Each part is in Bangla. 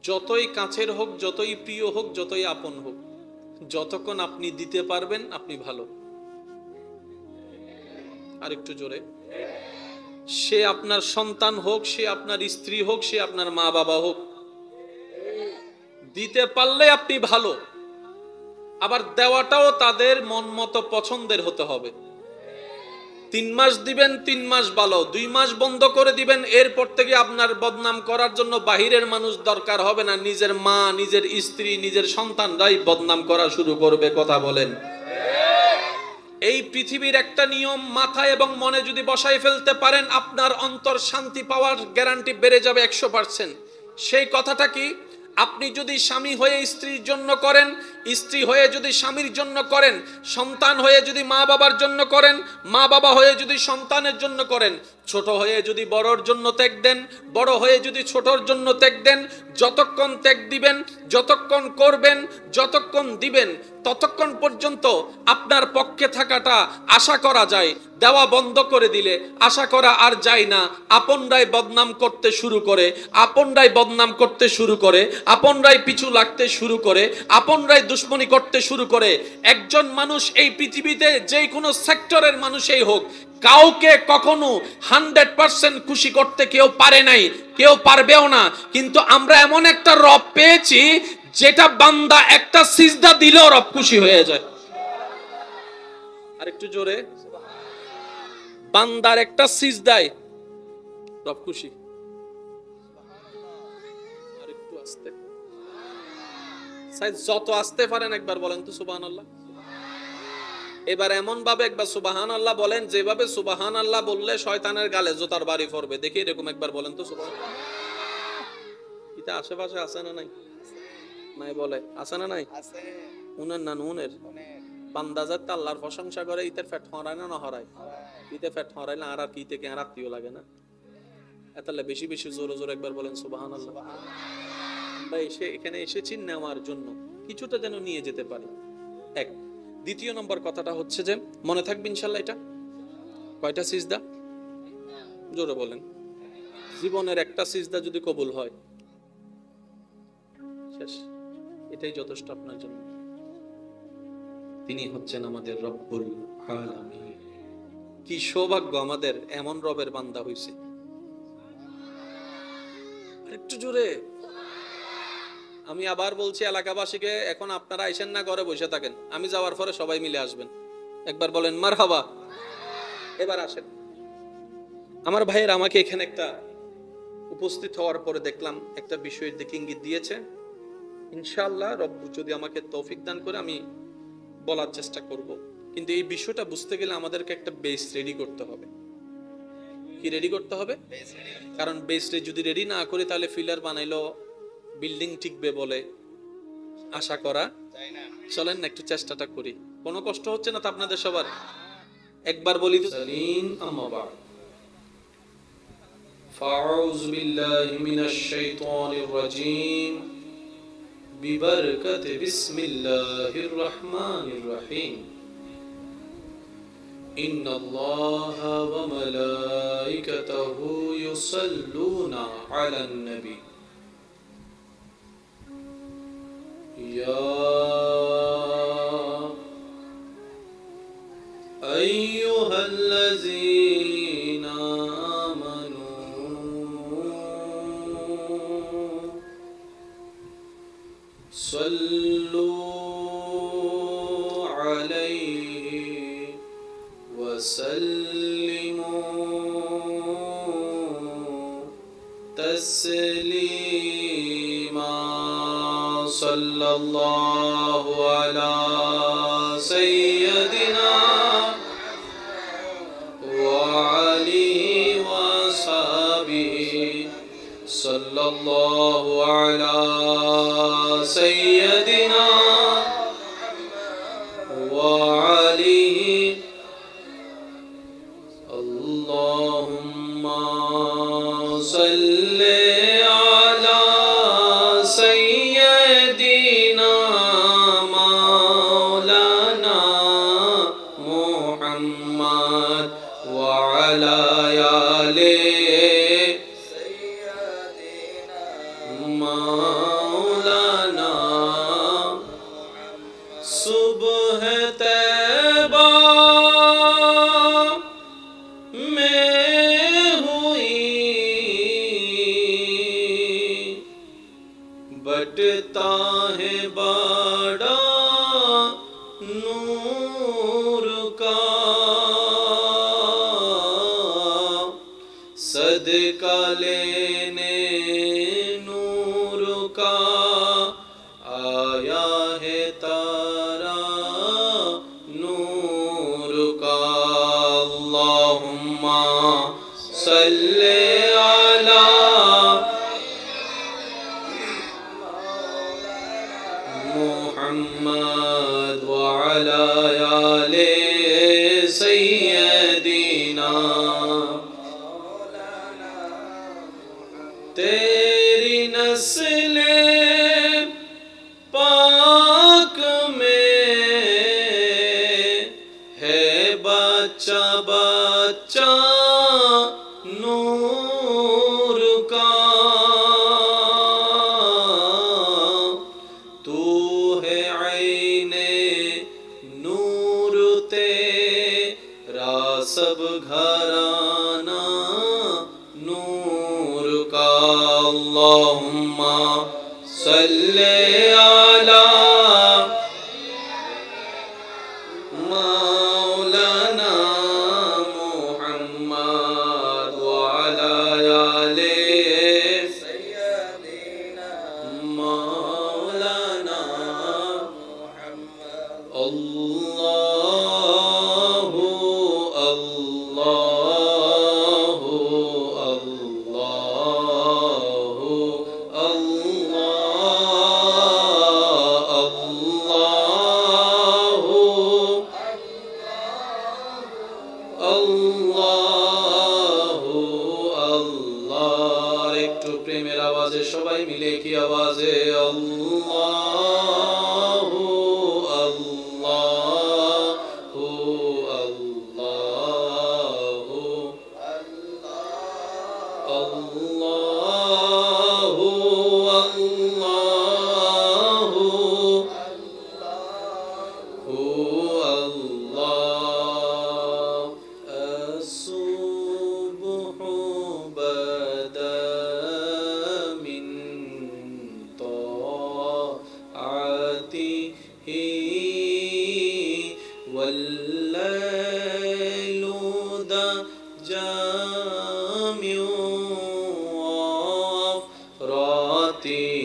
যতই কাছের হোক, যতই প্রিয় হোক, যতই আপন হোক, যতক্ষণ আপনি দিতে পারবেন আপনি ভালো। আর একটু জোরে। সে আপনার সন্তান হোক, সে আপনার স্ত্রী হোক, সে আপনার মা বাবা হোক, দিতে পারলে আপনি ভালো। আবার দেওয়াটাও তাদের মন মতো পছন্দের হতে হবে। 3 মাস দিবেন, 3 মাস ভালো, 2 মাস বন্ধ করে দিবেন, এরপর থেকে আপনার বদনাম করার জন্য বাহিরের মানুষ দরকার হবে না, নিজের মা, নিজের স্ত্রী, নিজের সন্তানরাই বদনাম করা শুরু করবে। কথা বলেন। এই পৃথিবীর একটা নিয়ম মাথায় এবং মনে যদি বসাই ফেলতে পারেন, আপনার অন্তর শান্তি পাওয়ার গ্যারান্টি বেড়ে যাবে 100%। সেই কথাটা কি? আপনি যদি স্বামী হয়ে স্ত্রীর জন্য করেন, স্ত্রী হয়ে যদি স্বামীর জন্য করেন, সন্তান হয়ে যদি মা বাবার জন্য করেন, মা বাবা হয়ে যদি সন্তানের জন্য করেন, ছোট হয়ে যদি বড়র জন্য ত্যাগ দেন, বড় হয়ে যদি ছোটর জন্য ত্যাগ দেন, যতক্ষণ ত্যাগ দিবেন, যতক্ষণ করবেন, যতক্ষণ দিবেন, ততক্ষণ পর্যন্ত আপনার পক্ষে থাকাটা আশা করা যায়। দেওয়া বন্ধ করে দিলে আশা করা আর যায় না। আপনরাই বদনাম করতে শুরু করে, আপনরাই বদনাম করতে শুরু করে, আপনরাই পিছু লাগতে শুরু করে, আপনরাই দুশ্মনী করতে শুরু করে। একজন মানুষ এই পৃথিবীতে যে কোনো সেক্টরের মানুষই হোক, কাউকে কখনো 100% খুশি করতে কেউ পারে নাই, কেউ পারবেও না। কিন্তু আমরা এমন একটা রব পেয়েছি যেটা বান্দা একটা সিজদা দিলেও রব খুশি হয়ে যায়। আরেকটু জোরে। বান্দার একটা সিজদায় রব খুশি। আরেকটু আস্তে, যত আস্তে পারেন একবার বলেন তো সুবহানাল্লাহ। এবার এমন ভাবে একবার সুবহানাল্লাহ বলেন, যেভাবে সুবহানাল্লাহ বললে শয়তানের গালে জোতার বাড়ি পড়বে। দেখি এরকম একবার বলেন তো সুবহানাল্লাহ। এটা আশেপাশে আছে না নাই? নাই বলে আছে না নাই? আছে। উনার না নুনের বান্দা যাত আল্লাহর প্রশংসা করে, ইতের ফেট হরায় না হরায়? ইতে ফেট হরাইলে আর কি থেকে আর আত্মীয় লাগে না? এতালে বেশি বেশি জোরে জোরে একবার বলেন সুবহানাল্লাহ। আমরা এখানে এসেছি নেওয়ার জন্য, কিছুটা যেন নিয়ে যেতে পারি। এক। দ্বিতীয় নম্বর কথাটা হচ্ছে যে, মনে থাকবে ইনশাআল্লাহ, এটা কয়টা সিজদা? জোরে বলেন। জীবনের একটা সিজদা যদি কবুল হয়, শেষ, এটাই যথেষ্ট আপনার জন্য। তিনি হচ্ছেন আমাদের রব্বুল আলামিন। কি সৌভাগ্য আমাদের, এমন রবের বান্দা হইছে। একটু জোরে। আমি আবার বলছি এলাকাবাসীকে, এখন আপনারা আইসেন না, ঘরে বসে থাকেন, আমি যাওয়ার পরে সবাই মিলে আসবেন। একবার বলেন মারহাবা। এবার আসেন। আমার ভাইয়ের, আমাকে এখানে একটা উপস্থিত হওয়ার পরে দেখলাম একটা বিষয়ের দিকে ইঙ্গিত দিয়েছে। ইনশাআল্লাহ রব্বু যদি আমাকে তৌফিক দান করে আমি বলার চেষ্টা করব। কিন্তু এই বিষয়টা বুঝতে গেলে আমাদেরকে একটা বেস রেডি করতে হবে। কি রেডি করতে হবে? কারণ বেস যদি রেডি না করি, তাহলে ফিলার বানাইলো বিল্ডিং টিকবে বলে আশা করা যায় না। চলেন না একটু চেষ্টাটা করি। কোনো কষ্ট হচ্ছে না তো আপনাদের সবার? একবার বলি তো। সালিন আম্মা বা'দ। ফাউযু বিল্লাহি মিনাশ শাইতানির রাজীম। বিবারকাতি বিসমিল্লাহির রহমানির রহিম। ইন্নাল্লাহা ওয়া মালাইকাতাহু ইউসাল্লুনা আলান নবী। يا أيها الذين آمنوا صلوا عليه وسلموا تسليما صلى الله على سيدنا وعلي وصحبه صلى الله على سيدنا وعلي اللهم صل على سيدنا مولانا محمد وعلى آله سيدنا बटता है बड़ा नूर का, सदका लेने नूर का आया है तारा नूर का। अल्लाहुम्मा सल्ले अला मुहम्मद व अला आले सय्यदीना। तेरी नस्ले पाक में है बच्चा बच्चा नूर का, तू है आईने नूर तेरा सब घराना नूर का। अल्लाहुम्मा सल्ले अला मौलाना मुहम्मद व अला आले सय्यदीना मौलाना मुहम्मद। अल्लाहु अल्लाहु अल्लाहु अल्लाहु अल्लाह। একটু প্রেমের আওয়াজে সবাই মিলে কি আওয়াজে আল্লাহু আল্লাহু আল্লাহু আল্লাহু আল্লাহু والليل ضجع من غفرته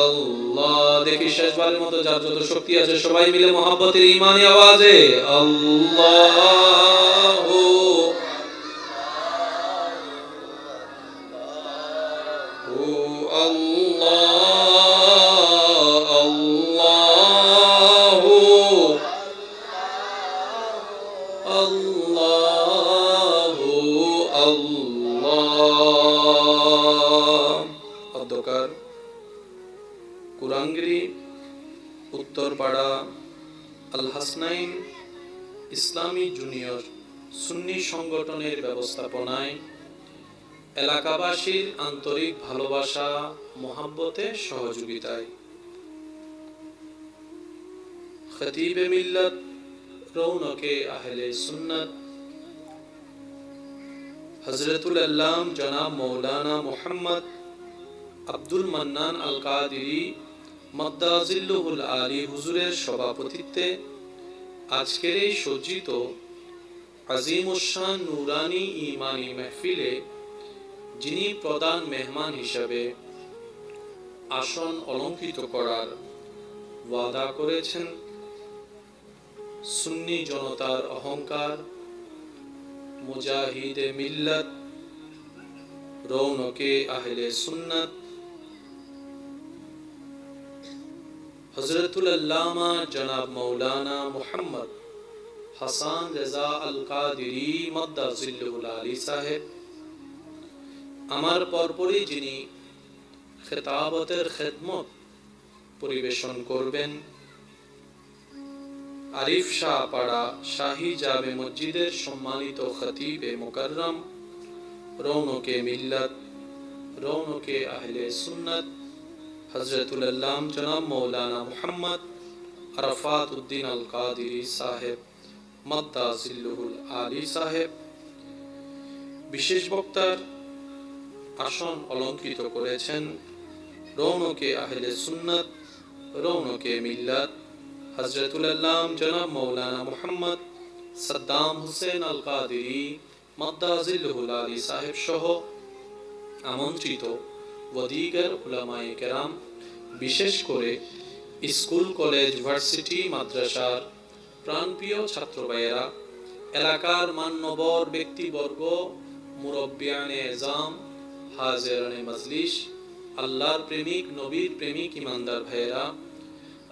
الله দেখি শেষবারের মতো যার যত শক্তি আছে সবাই মিলে মহব্বতের ঈমানি আওয়াজে আল্লাহু আল্লাহ আল্লাহু আল্লাহু আল্লাহ। অধ্যকার কুরাঙ্গিরি উত্তরপাড়া আল হাসনাইন ইসলামী জুনিয়র সুন্নি সংগঠনের ব্যবস্থাপনায় এলাকাবাসীর আন্তরিক ভালোবাসা মোহাব্বতে সহযোগিতায় খতিবে মিল্লাত রৌনকে আহলে সুন্নাত হযরতুল আল্লাম জনাব মৌলানা মুহাম্মদ আব্দুল মান্নান আল কাদেরী মাদ্দাজিল্লুহুল আলী হুজুরের সভাপতিত্বে আজকের এই সজ্জিত আজিমুশান নুরানি ঈমানি মাহফিলে যিনি প্রধান মেহমান হিসাবে আসন অলঙ্কৃত করার ওয়াদা করেছেন, সুন্নি জনতার অহংকার মুজাহিদে মিল্লাত রৌনকে আহলে সুন্নাত হযরতুল আল্লামা জনাব মৌলানা মুহাম্মদ হাসান রেজা আল কাদেরী মাদ্দাজিল্লুহুল আলী সাহেব, আমার পরপরই যিনি খেতাবতের খেদমত পরিবেশন করবেন আরিফ শাহ পাড়া শাহী জামে মসজিদের সম্মানিত খতিবে মুকাররম, রৌনকে মিল্লাত, রৌনকে আহলে সুন্নাত, হযরতুল আল্লাম জনাব মৌলানা মুহাম্মদ আরাফাত উদ্দিন আল কাদিরি সাহেব মাদ্দাজিল্লুহুল আলী সাহেব বিশেষ বক্তার আসন অলঙ্কৃত করেছেন। রৌনকে আহলে সুন্নাত, রৌনকে মিল্লাত, হযরতুল আল্লাম জনাব মৌলানা মুহাম্মদ সাদ্দাম হোসেন আল কাদিরি মাদ্দাজিল্লুহুল আলী সাহেব সহ আমন্ত্রিত ওয়াদিগার উলামায়ে কেরাম, বিশেষ করে স্কুল কলেজ ভার্সিটি মাদ্রাসার প্রাণপ্রিয় ছাত্র ভাইয়েরা, এলাকার মান্যবর ব্যক্তিবর্গ, মুরব্বিয়ানে এজাম, হাজিরানে মজলিস, আল্লাহর প্রেমিক, নবীর প্রেমিক ইমানদার ভাইয়েরা,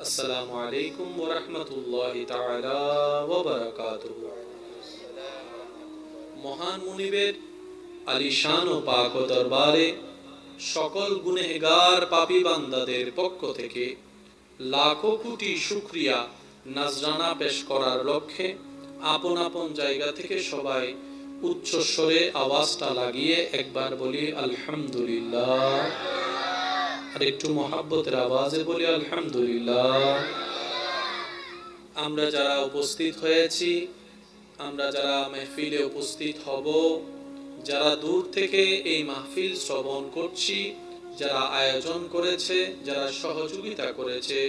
আসসালামু আলাইকুম ওয়া রাহমাতুল্লাহি তাআলা ওয়া বারাকাতুহু। মহান মুনিবের আলিশান ও পাক ও দরবারে সকল গুনেহগার পাপী বান্দাদের পক্ষ থেকে লাখো কোটি শুকরিয়া নাজরানা পেশ করার লক্ষ্যে আপন আপন জায়গা থেকে সবাই উচ্চস্বরে আওয়াজটা লাগিয়ে একবার বলি আলহামদুলিল্লাহ, আর একটু মহাব্বতের আওয়াজে বলি আলহামদুলিল্লাহ। আমরা যারা উপস্থিত হয়েছি, আমরা যারা মাহফিলে উপস্থিত হব, যারা দূর থেকে এই মাহফিল শ্রবণ করছি, যারা আয়োজন করেছে, যারা সহযোগিতা করেছে,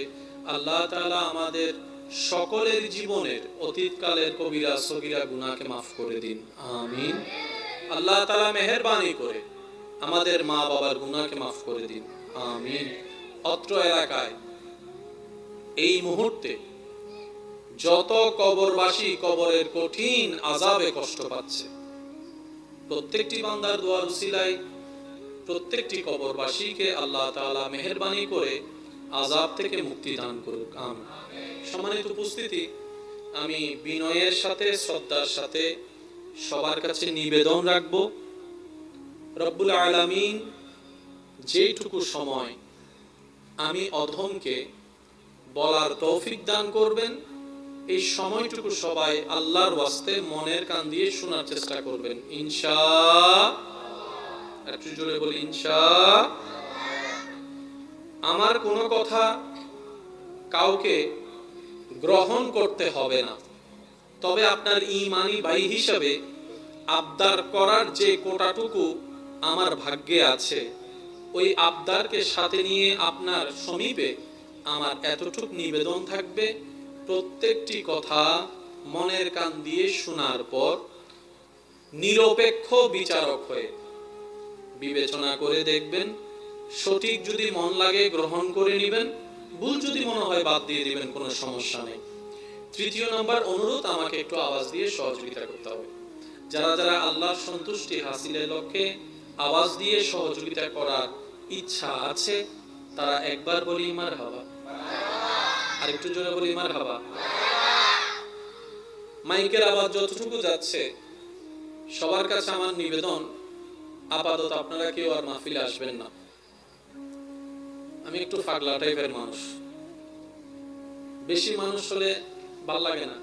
আল্লাহ তাআলা আমাদের সকলের জীবনের অতীতকালের কবিরা সগীরা গুনাহকে মাফ করে দিন, আমিন। আল্লাহ তাআলা মেহেরবানি করে আমাদের মা বাবার গুনাহকে মাফ করে দিন, আমিন। অত্র এলাকায় এই মুহূর্তে যত কবরবাসী কবরের কঠিন আযাবে কষ্ট পাচ্ছে, প্রত্যেকটি বান্দার দোয়ার উসিলায় প্রত্যেকটি কবরবাসীকে আল্লাহ তাআলা মেহেরবানি করে আযাব থেকে মুক্তি দান করুক, আমিন। সম্মানিত উপস্থিতি, আমি বিনয়ের সাথে শ্রদ্ধার সাথে সবার কাছে নিবেদন রাখব, রব্বুল আলামিন যেইটুকু সময় আমি অধমকে বলার তৌফিক দান করবেন, এই সময়টুকু সবাই আল্লাহর ওয়াস্তে মনের কান দিয়ে শোনার চেষ্টা করবেন, ইনশাআল্লাহ। একটু জোরে বলি ইনশাআল্লাহ। আমার কোনো কথা কাউকে গ্রহণ করতে হবে না, তবে আপনার ঈমানি ভাই হিসাবে আবদার করার যে কোটাটুকু আমার ভাগ্যে আছে, ওই আবদারকে সাথে নিয়ে আপনার সমীপে আমার এতটুক নিবেদন থাকবে, প্রত্যেকটি কথা মনের কান দিয়ে শোনার পর নিরপেক্ষ বিচারক হয়ে বিবেচনা করে দেখবেন, সঠিক যদি মন লাগে গ্রহণ করে নেবেন, ভুল যদি মনে হয় বাদ দিয়ে দিবেন, কোনো সমস্যা নেই। তৃতীয় নাম্বার অনুরোধ, আমাকে একটু আওয়াজ দিয়ে সহযোগিতা করতে হবে। যারা যারা আল্লাহর সন্তুষ্টি হাসিলের লক্ষ্যে আওয়াজ দিয়ে সহযোগিতা করার ইচ্ছা আছে, তারা একবার বলি মারহাবা, আর একটু জোরে বলি মারহাবা। মাইকের আওয়াজ যতটুকু যাচ্ছে, সবার কাছে আমার নিবেদন, আপাতত আপনারা কেউ আর মাহফিলে আসবেন না। আমি একটু পাগলা টাইপের মানুষ, বেশি মানুষ হলে ভাল লাগে না,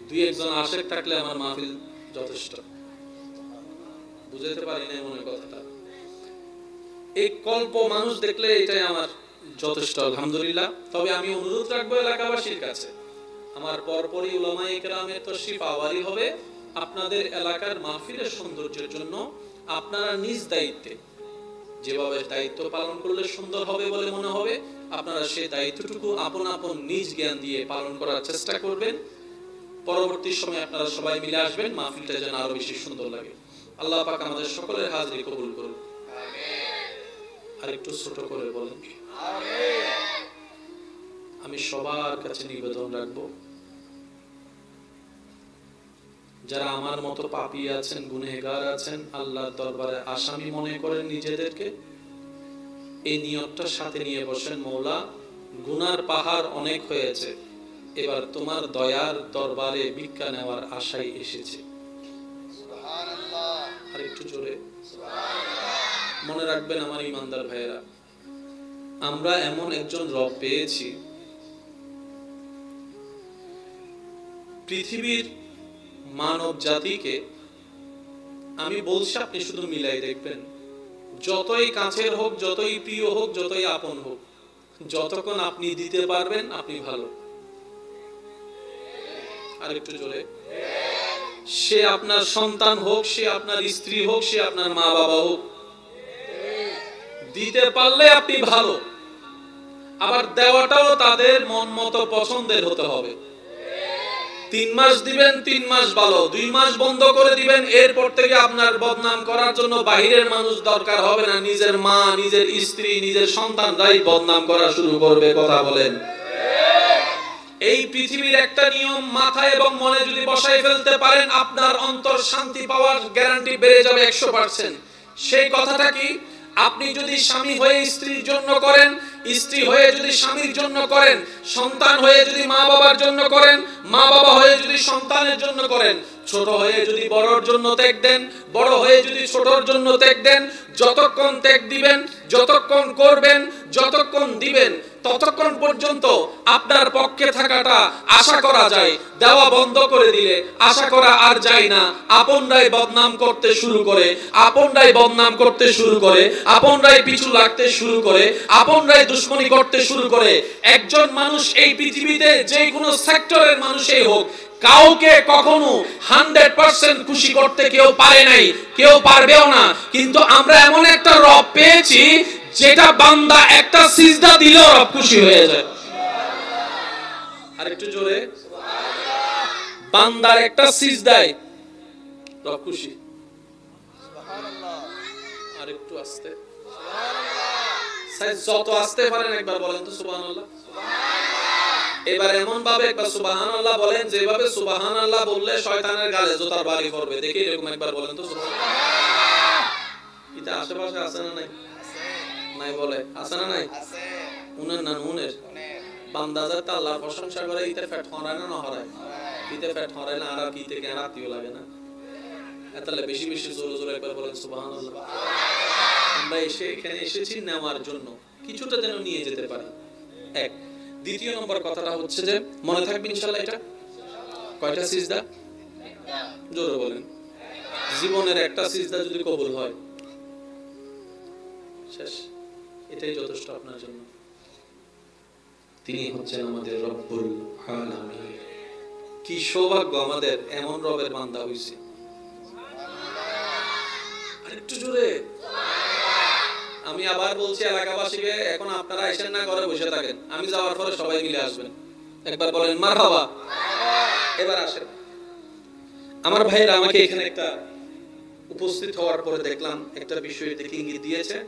দুই একজন আশেক থাকলে আমার মাহফিল যথেষ্ট। বুঝাতে পারি না মনে কথাটা, এই কল্প মানুষ দেখলে এটাই আমার যথেষ্ট, আলহামদুলিল্লাহ। তবে আমি অনুরোধ রাখবো এলাকাবাসীর কাছে, আমার পরপরই উলামায়ে কেরামের তশরিফ আওয়ারি হবে, আপনাদের এলাকার মাহফিলের সৌন্দর্যের জন্য আপনারা নিজ দায়িত্বে যেভাবে দায়িত্ব পালন করলে সুন্দর হবে বলে মনে হবে, আপনারা সেই দায়িত্বটুকু আপন আপন নিজ জ্ঞান দিয়ে পালন করার চেষ্টা করবেন। পরবর্তী সময়ে আপনারা সবাই মিলে আসবেন, মাহফিলটা যেন আরো বেশি সুন্দর লাগে। আল্লাহ পাক আমাদের সকলের হাজিরি কবুল করুন, আমিন। আর একটু ছোট করে বলেন আমিন। আমি সবার কাছে নিবেদন রাখবো, যারা আমার মতো পাপী আছেন, গুনাহগার আছেন, আল্লাহর দরবারে আসামি মনে করেন নিজেদেরকে, এই নিয়তটা সাথে নিয়ে বসেন, মওলা গুনার পাহাড় অনেক হয়েছে, এবার তোমার দয়ার দরবারে ভিক্ষা নেওয়ার আশায় এসেছে, সুবহানাল্লাহ। আর একটু জোরে সুবহানাল্লাহ। মনে রাখবেন আমার ইমানদার ভাইয়েরা, আমরা এমন একজন রব পেয়েছি পৃথিবীর মানব জাতিকে আমি বলছি, আপনি শুধু মিলাই দেখবেন, যতই কাছের হোক, যতই প্রিয় হোক, যতই আপন হোক, যতক্ষণ আপনি দিতে পারবেন আপনি ভালো। আরেকটু জোরে। সে আপনার সন্তান হোক, সে আপনার স্ত্রী হোক, সে আপনার মা বাবা হোক, দিতে পারলে আপনি ভালো। আবার দেওয়াটাও তাদের মন মতো পছন্দের হতে হবে। 3 মাস দিবেন, 3 মাস ভালো, 2 মাস বন্ধ করে দিবেন, এরপর থেকে আপনার বদনাম করার জন্য বাহিরের মানুষ দরকার হবে না, নিজের মা, নিজের স্ত্রী, নিজের সন্তানরাই বদনাম করা শুরু করবে। কথা বলেন। এই পৃথিবীর একটা নিয়ম মাথায় এবং মনে যদি বসাই ফেলতে পারেন, আপনার অন্তর শান্তি পাওয়ার গ্যারান্টি বেড়ে যাবে 100%। সেই কথাটা কি? আপনি যদি স্বামী হয়ে স্ত্রীর জন্য করেন, স্ত্রী হয়ে যদি স্বামীর জন্য করেন, সন্তান হয়ে যদি মা বাবার জন্য করেন, মা বাবা হয়ে যদি সন্তানের জন্য করেন, ছোট হয়ে যদি বড়র জন্য ত্যাগ দেন, বড় হয়ে যদি ছোটর জন্য ত্যাগ দেন, যতক্ষণ ত্যাগ দিবেন, যতক্ষণ করবেন, যতক্ষণ দিবেন, ততক্ষণ পর্যন্ত আপনার পক্ষে থাকাটা আশা করা যায়। দেওয়া বন্ধ করে দিলে আশা করা আর যায় না। আপনরাই বদনাম করতে শুরু করে, আপনরাই বদনাম করতে শুরু করে, আপনরাই পিছু লাগতে শুরু করে, আপনরাই দুশ্মনী করতে শুরু করে। একজন মানুষ এই পৃথিবীতে যে কোনো সেক্টরের মানুষই হোক, কাউকে কখনো 100% খুশি করতে কেউ পারে নাই, কেউ পারবেও না। কিন্তু আমরা এমন একটা রব পেয়েছি যেটা বান্দা একটা সিজদা দিলেও রব খুশি হয়ে যায়। আর একটু জোরে। বান্দার একটা সিজদায় রব খুশি। আর একটু আস্তে, যত আস্তে পারেন একবার বলেন তো সুবহানাল্লাহ। এবার এমন ভাবে একবার সুবহানাল্লাহ বলেন, যেভাবে সুবহানাল্লাহ বললে শয়তানের গালে জোতার বাড়ি পড়বে। দেখি এরকম একবার বলেন তো সুবহানাল্লাহ। এটা আশেপাশে আছে না নাই? নাই বলে আছে না নাই? উনের না উনের বান্দা যাতে আল্লাহর প্রশংসা করে, ইতে ফেট হরায় না হরায়? ইতে ফেট হরায় না, আর ইতে কেন আত্মীয় লাগে না? তাহলে বেশি বেশি জোরে জোরে একবার বলেন সুবহানাল্লাহ। আমরা এখানে এসেছি নেওয়ার জন্য, কিছুটা যেন নিয়ে যেতে পারি। এক। দ্বিতীয় নম্বর কথাটা হচ্ছে যে, মনে থাকবে ইনশাআল্লাহ, এটা কয়টা সিজদা? জোরে বলেন। জীবনের একটা সিজদা যদি কবুল হয়, শেষ, এটাই যথেষ্ট আপনার জন্য। তিনি হচ্ছেন আমাদের রব্বুল আলামিন। কি সৌভাগ্য আমাদের, এমন রবের বান্দা হইছে। আরেকটু জোরে। আমি আবার বলছি এলাকাবাসীকে, এখন আপনারা আসেন না, ঘরে বসে থাকেন, আমি যাওয়ার পরে সবাই মিলে আসবেন। একবার বলেন মারহাবা। এবার আসেন। আমার ভাইরা আমাকে এখানে একটা উপস্থিত হওয়ার পরে দেখলাম একটা বিষয় দেখে ইঙ্গিত দিয়েছে।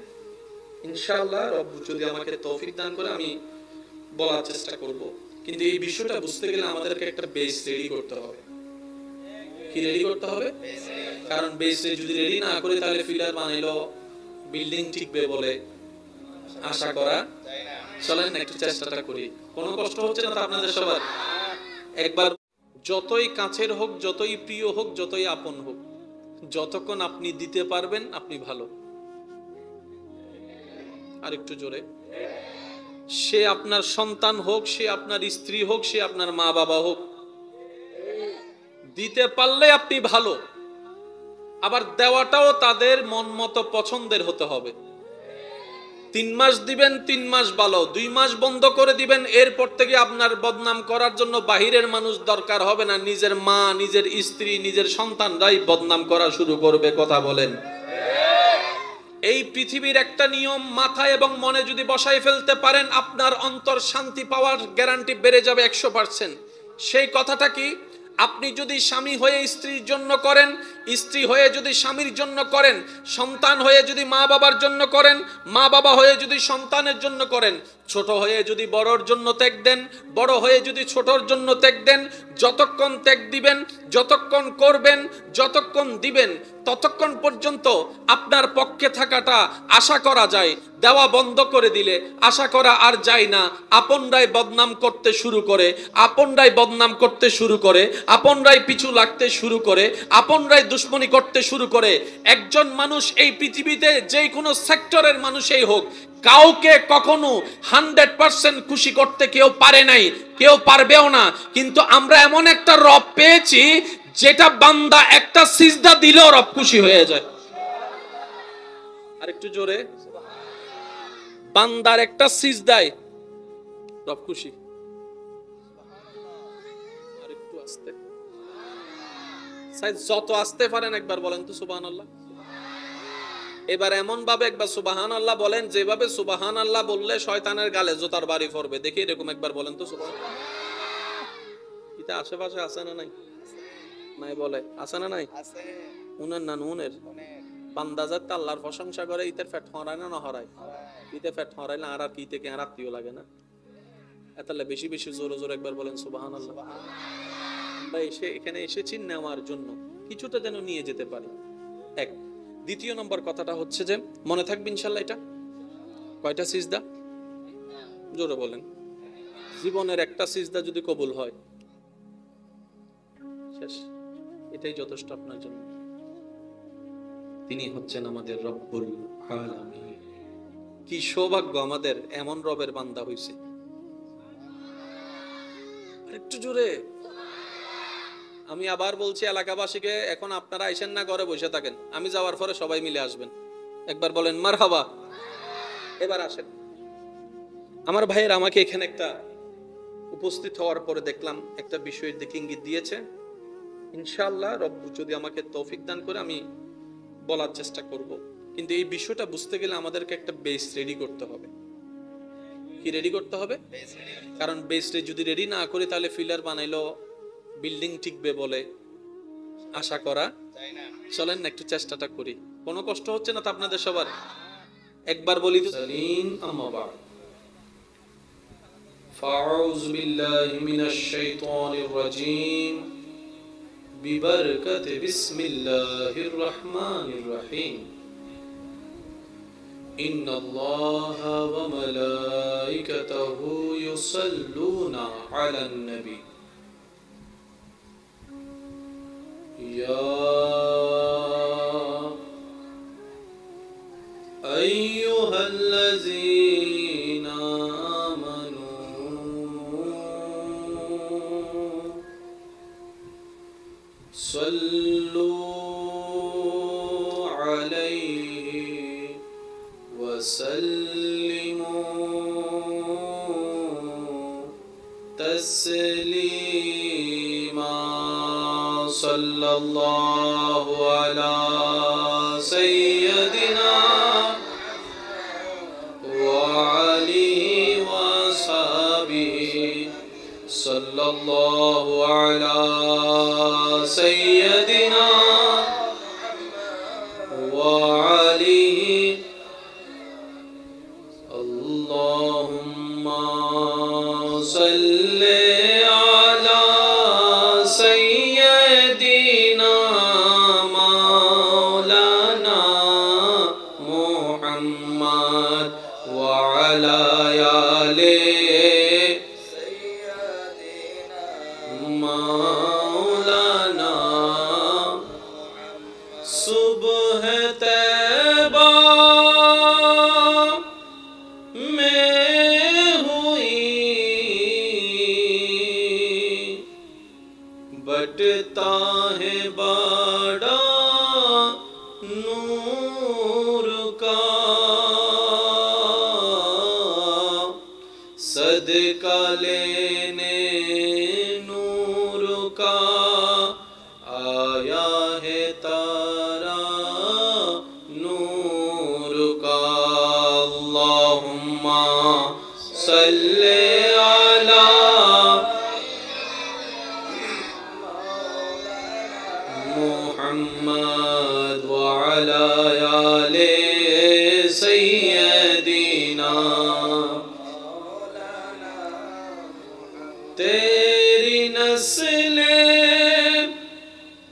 ইনশাআল্লাহ রব যদি আমাকে তৌফিক দান করে আমি বলার চেষ্টা করব। কিন্তু এই বিষয়টা বুঝতে গেলে আমাদেরকে একটা বেস রেডি করতে হবে। কি রেডি করতে হবে? কারণ বেস যদি রেডি না করে, তাহলে ফিলার বানাইলো বিল্ডিং টিকবে বলে আশা করা চলেন না। একটু চেষ্টাটা করি। কোনো কষ্ট হচ্ছে না তো আপনাদের সবার? একবার, যতই কাছের হোক, যতই প্রিয় হোক, যতই আপন হোক, যতক্ষণ আপনি দিতে পারবেন আপনি ভালো। আর একটু জোরে। সে আপনার সন্তান হোক, সে আপনার স্ত্রী হোক, সে আপনার মা বাবা হোক, দিতে পারলে আপনি ভালো। আবার দেওয়াটাও তাদের মন মতো পছন্দের হতে হবে। 3 মাস দিবেন, 3 মাস ভালো, 2 মাস বন্ধ করে দিবেন, এরপর থেকে আপনার বদনাম করার জন্য বাহিরের মানুষ দরকার হবে না, নিজের মা, নিজের স্ত্রী, নিজের সন্তানরাই বদনাম করা শুরু করবে। কথা বলেন। এই পৃথিবীর একটা নিয়ম মাথায় এবং মনে যদি বসাই ফেলতে পারেন, আপনার অন্তর শান্তি পাওয়ার গ্যারান্টি বেড়ে যাবে 100%। সেই কথাটা কি? আপনি যদি স্বামী হয়ে স্ত্রীর জন্য করেন, স্ত্রী হয়ে যদি স্বামীর জন্য করেন, সন্তান হয়ে যদি মা বাবার জন্য করেন, মা বাবা হয়ে যদি সন্তানের জন্য করেন, ছোট হয়ে যদি বড়র জন্য ত্যাগ দেন, বড় হয়ে যদি ছোটর জন্য ত্যাগ দেন, যতক্ষণ ত্যাগ দিবেন, যতক্ষণ করবেন, যতক্ষণ দিবেন, ততক্ষণ পর্যন্ত আপনার পক্ষে থাকাটা আশা করা যায়। দেওয়া বন্ধ করে দিলে আশা করা আর যায় না। আপনরাই বদনাম করতে শুরু করে, আপনরাই বদনাম করতে শুরু করে, আপনরাই পিছু লাগতে শুরু করে, আপনরাই দুশ্মনী করতে শুরু করে, একজন মানুষ এই পৃথিবীতে যে কোনো সেক্টরের মানুষই হোক, কাউকে কখনো 100% খুশি করতে কেউ পারে নাই, কেউ পারবেও না। কিন্তু আমরা এমন একটা রব পেয়েছি যেটা বান্দা একটা সিজদা দিলেও রব খুশি হয়ে যায়। আরেকটু জোরে, বান্দার একটা সিজদায় রব খুশি। আরেকটু আস্তে, যত আস্তে পারেন একবার বলেন তো সুবহানাল্লাহ। এবার এমন ভাবে একবার সুবহানাল্লাহ বলেন যেভাবে সুবহানাল্লাহ বললে শয়তানের গালে জোতার বাড়ি পড়বে, দেখি এরকম একবার বলেন তো সুবহানাল্লাহ। এটা আশেপাশে আছে না নাই? নাই বলে আছে না নাই? আছে। উনের না নুনের বান্দা যাতে আল্লাহর প্রশংসা করে, ইতের ফেট হরায় না হরায়? ইতে ফেট হরাইলে আর কি থেকে আর আত্মীয় লাগে না? এতালে বেশি বেশি জোরে জোরে একবার বলেন সুবহানাল্লাহ। আমরা এখানে এসেছি নেওয়ার জন্য, কিছুটা যেন নিয়ে যেতে পারি। এক। দ্বিতীয় নম্বর কথাটা হচ্ছে যে, মনে থাকবে ইনশাআল্লাহ, এটা কয়টা সিজদা? জোরে বলেন। জীবনের একটা সিজদা যদি কবুল হয়, শেষ, এটাই যথেষ্ট আপনার জন্য। তিনি হচ্ছেন আমাদের রব্বুল আলামিন। কি সৌভাগ্য আমাদের এমন রবের বান্দা হইছে। আরেকটু জোরে। আমি আবার বলছি এলাকাবাসীকে, এখন আপনারা আইসেন না, ঘরে বসে থাকেন, আমি যাওয়ার পরে সবাই মিলে আসবেন। একবার বলেন মারহাবা। এবার আসেন। আমার ভাইয়ের আমাকে এখানে একটা উপস্থিত হওয়ার পরে দেখলাম একটা বিষয়ের দিকে ইঙ্গিত দিয়েছে। ইনশাআল্লাহ রব্বু যদি আমাকে তৌফিক দান করে আমি বলার চেষ্টা করব। কিন্তু এই বিষয়টা বুঝতে গেলে আমাদেরকে একটা বেস রেডি করতে হবে। কি রেডি করতে হবে? কারণ বেস যদি রেডি না করি তাহলে ফিলার বানাইলো বিল্ডিং টিকবে বলে আশা করা যায় না। চলেন না একটু চেষ্টাটা করি। কোনো কষ্ট হচ্ছে না তো আপনাদের সবার? একবার বলি তো, সালিম আম্মা বা'দ। ফাউযু বিল্লাহি মিনাশ শাইতানির রাজীম বিবারকাতি বিসমিল্লাহির রহমানির রহিম। ইন্নাল্লাহা ওয়া মালাইকাতাহু ইউসাল্লুনা আলান নবী يا أيها الذين آمنوا صلوا عليه وسلموا تسليما صلى الله على سيدنا وعلي وصحبه صلى الله على سيدنا وعلي اللهم صل على سيدنا مولانا محمد وعلى آله سيدنا مولانا सुबह तैबा में हुई बटता है बड़ा नूर का सदका लेने नूर का आया है तारा नूर का अल्लाहुम्मा सल्ले अला मुहम्मद व अला आले सय्यदिना तेरी नस्ले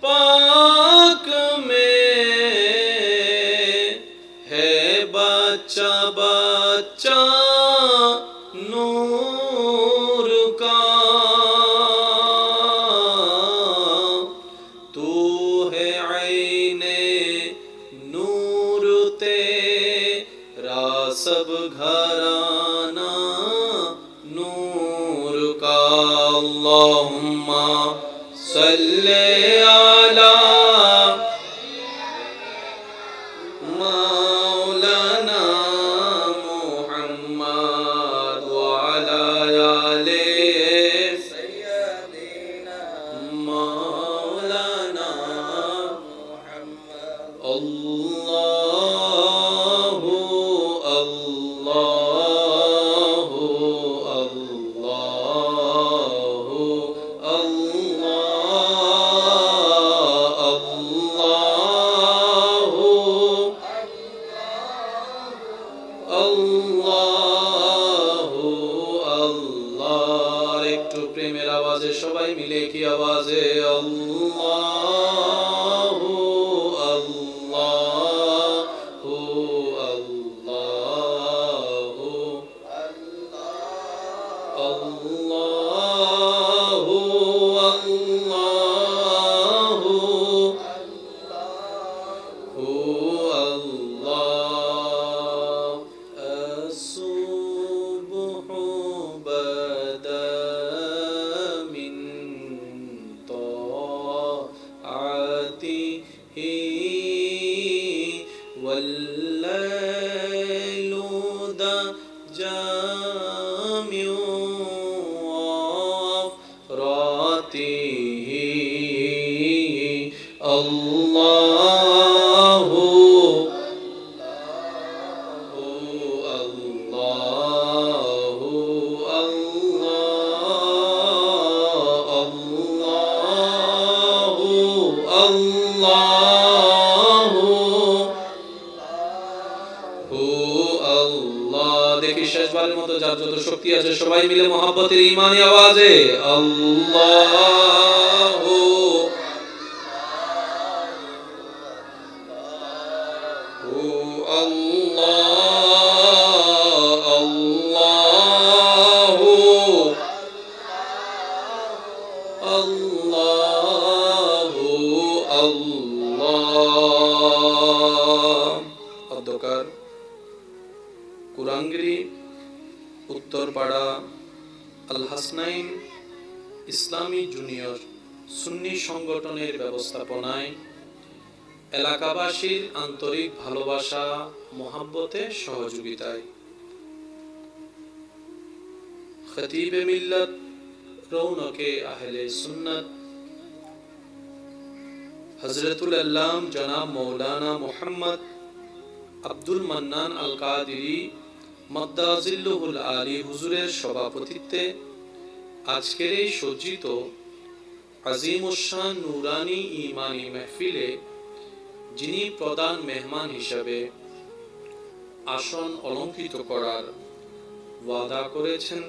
पाक में है बच्चा बच्चा नूर का तू है सब घराना नूर का अल्लाहुम्मा सल्ले अला मौलाना मुहम्मद व अला आले सय्यदिना मौलाना मुहम्मद अल्लाहु अल्लाहु अल्लाहु अल्लाहु अल्लाह একটু প্রেমের আওয়াজে সবাই মিলে কি আওয়াজে আল্লাহু আল্লাহু আল্লাহু আল্লাহু আল্লাহু الصبح بدا من طاعته والليل دجى من غفرته الله দেখি শেষবারের মতো যার যত শক্তি আছে সবাই মিলে মহব্বতের ঈমানি আওয়াজে আল্লাহু আল্লাহ আল্লাহু আল্লাহু আল্লাহ অধ্যকার কুরাঙ্গিরি উত্তরপাড়া আল হাসনাইন ইসলামী জুনিয়র সুন্নি সংগঠনের ব্যবস্থাপনায় এলাকাবাসীর আন্তরিক ভালোবাসা মোহাব্বতে সহযোগিতায় খতিবে মিল্লাত রৌনকে আহলে সুন্নাত হযরতুল আল্লাম জনাব মৌলানা মুহাম্মদ আব্দুল মান্নান আল কাদেরী মাদ্দাজিল্লুহুল আলী হুজুরের সভাপতিত্বে আজকের এই সজ্জিত আজিমুশান নুরানি ঈমানি মাহফিলে যিনি প্রধান মেহমান হিসাবে আসন অলঙ্কৃত করার ওয়াদা করেছেন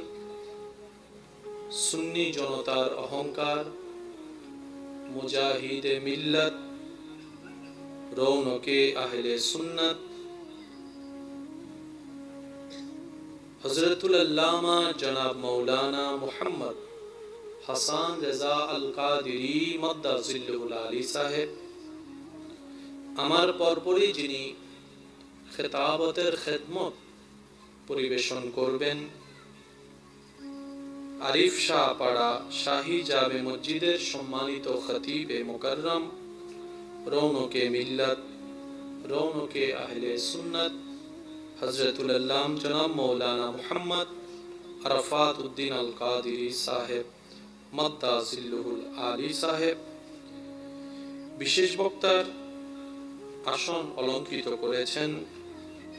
সুন্নি জনতার অহংকার মুজাহিদে মিল্লাত রৌনকে আহলে সুন্নাত হযরতুল আল্লামা জনাব মৌলানা মুহাম্মদ হাসান রেজা আল কাদেরী মাদ্দাজিল্লুহুল আলী সাহেব আমার পরপরই যিনি খেতাবতের খেদমত পরিবেশন করবেন আরিফ শাহ পাড়া শাহী জামে মসজিদের সম্মানিত খতিবে মুকাররম রৌনকে মিল্লাত রৌনকে আহলে সুন্নাত হযরতুল আল্লাম জনাব মৌলানা মুহাম্মদ আরাফাত উদ্দিন আল কাদেরী সাহেব মাদ্দাজিল্লুহুল আলী সাহেব বিশেষ বক্তার আসন অলঙ্কৃত করেছেন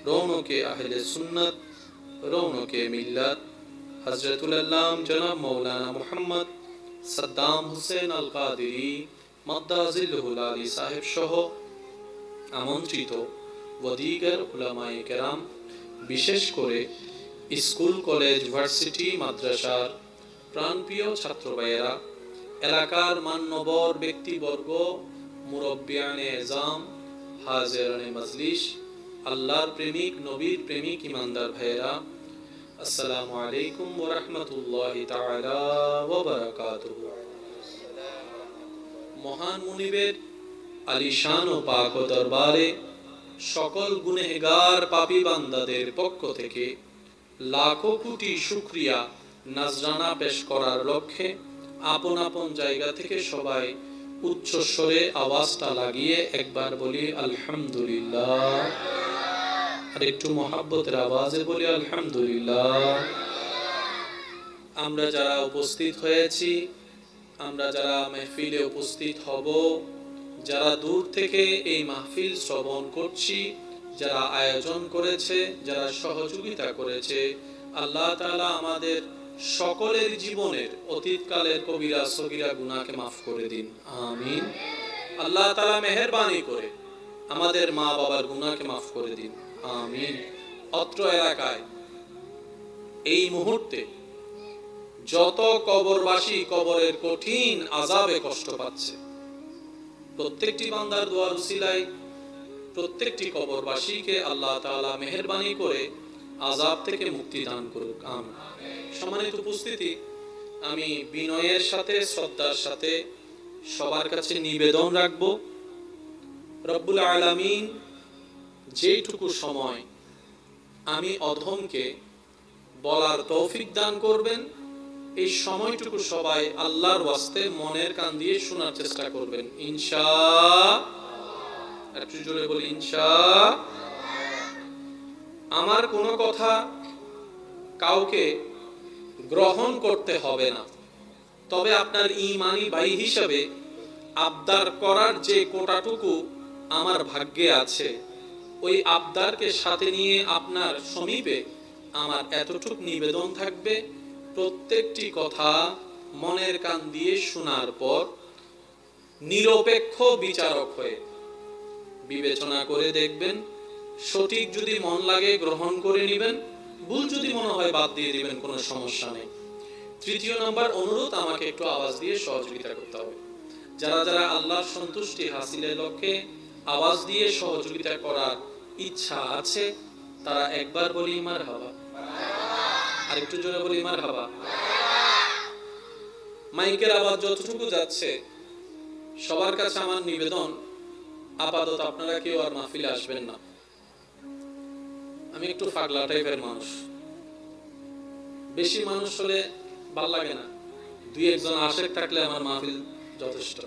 রৌনকে আহলে সুন্নাত রৌনকে মিল্লাত হযরতুল আল্লাম জনাব মৌলানা মুহাম্মদ সাদ্দাম হোসেন আল কাদেরী মাদ্দাজিল্লুহুল আলী সাহেব সহ আমন্ত্রিত ওয়াদিগার উলামায়ে কেরাম, বিশেষ করে স্কুল কলেজ ভার্সিটি মাদ্রাসার প্রাণপ্রিয় ছাত্র ভাইয়েরা, এলাকার মান্যবর ব্যক্তিবর্গ, মুরব্বিয়ানে এজাম, হাজিরানে মজলিস, আল্লাহর প্রেমিক নবীর প্রেমিক ইমানদার ভাইয়েরা, আসসালামু আলাইকুম ওয়া রাহমাতুল্লাহি তাআলা ওয়া বারাকাতুহু। মহান মুনিবের আলিশান ও পাক দরবারে সকল গুনেহগার পাপী বান্দাদের পক্ষ থেকে লাখো কোটি শুকরিয়া নাজরানা পেশ করার লক্ষ্যে আপন আপন জায়গা থেকে সবাই উচ্চস্বরে আওয়াজটা লাগিয়ে একবার বলি আলহামদুলিল্লাহ। আর একটু মহাব্বতের আওয়াজে বলি আলহামদুলিল্লাহ। আমরা যারা উপস্থিত হয়েছি, আমরা যারা মাহফিলে উপস্থিত হব, যারা দূর থেকে এই মাহফিল শ্রবণ করছি, যারা আয়োজন করেছে, যারা সহযোগিতা করেছে, আল্লাহ তাআলা আমাদের সকলের জীবনের অতীতকালের কবিরা সগীরা গুনাহকে মাফ করে দিন, আমিন। আল্লাহ তাআলা মেহেরবানি করে আমাদের মা বাবার গুনাহকে মাফ করে দিন, আমিন। অত্র এলাকায় এই মুহূর্তে যত কবরবাসী কবরের কঠিন আযাবে কষ্ট পাচ্ছে, প্রত্যেকটি বান্দার দোয়ার উসিলায় প্রত্যেকটি কবরবাসীকে আল্লাহ তাআলা মেহেরবানি করে আযাব থেকে মুক্তি দান করুক, আমিন। সম্মানিত উপস্থিতি, আমি বিনয়ের সাথে শ্রদ্ধার সাথে সবার কাছে নিবেদন রাখব, রব্বুল আলামিন যেটুকু সময় আমি অধমকে বলার তৌফিক দান করবেন, এই সময়টুকু সবাই আল্লাহর ওয়াস্তে মনের কান দিয়ে শোনার চেষ্টা করবেন, ইনশাআল্লাহ। একটু জোরে বলি ইনশাআল্লাহ। আমার কোনো কথা কাউকে গ্রহণ করতে হবে না, তবে আপনার ঈমানি ভাই হিসাবে আবদার করার যে কোটাটুকু আমার ভাগ্যে আছে, ওই আবদারকে সাথে নিয়ে আপনার সমীপে আমার এতটুকু নিবেদন থাকবে, প্রত্যেকটি কথা মনের কান দিয়ে শোনার পর নিরপেক্ষ বিচারক হয়ে বিবেচনা করে দেখবেন, সঠিক যদি মন লাগে গ্রহণ করে নেবেন, ভুল যদি মনে হয় বাদ দিয়ে দিবেন, কোনো সমস্যা নেই। তৃতীয় নম্বর অনুরোধ, আমাকে একটু আওয়াজ দিয়ে সহযোগিতা করতে হবে। যারা যারা আল্লাহর সন্তুষ্টি হাসিলের লক্ষ্যে আওয়াজ দিয়ে সহযোগিতা করার ইচ্ছা আছে, তারা একবার বলি মারহাবা, আর একটু জোরে বলি মারহাবা। মাইকের আওয়াজ যতটুকু যাচ্ছে, সবার কাছে আমার নিবেদন, আপাতত আপনারা কেউ আর মাহফিলে আসবেন না। আমি একটু পাগলা টাইপের মানুষ, বেশি মানুষ হলে ভাল লাগে না, দুই একজন আশেক থাকলে আমার মাহফিল যথেষ্ট।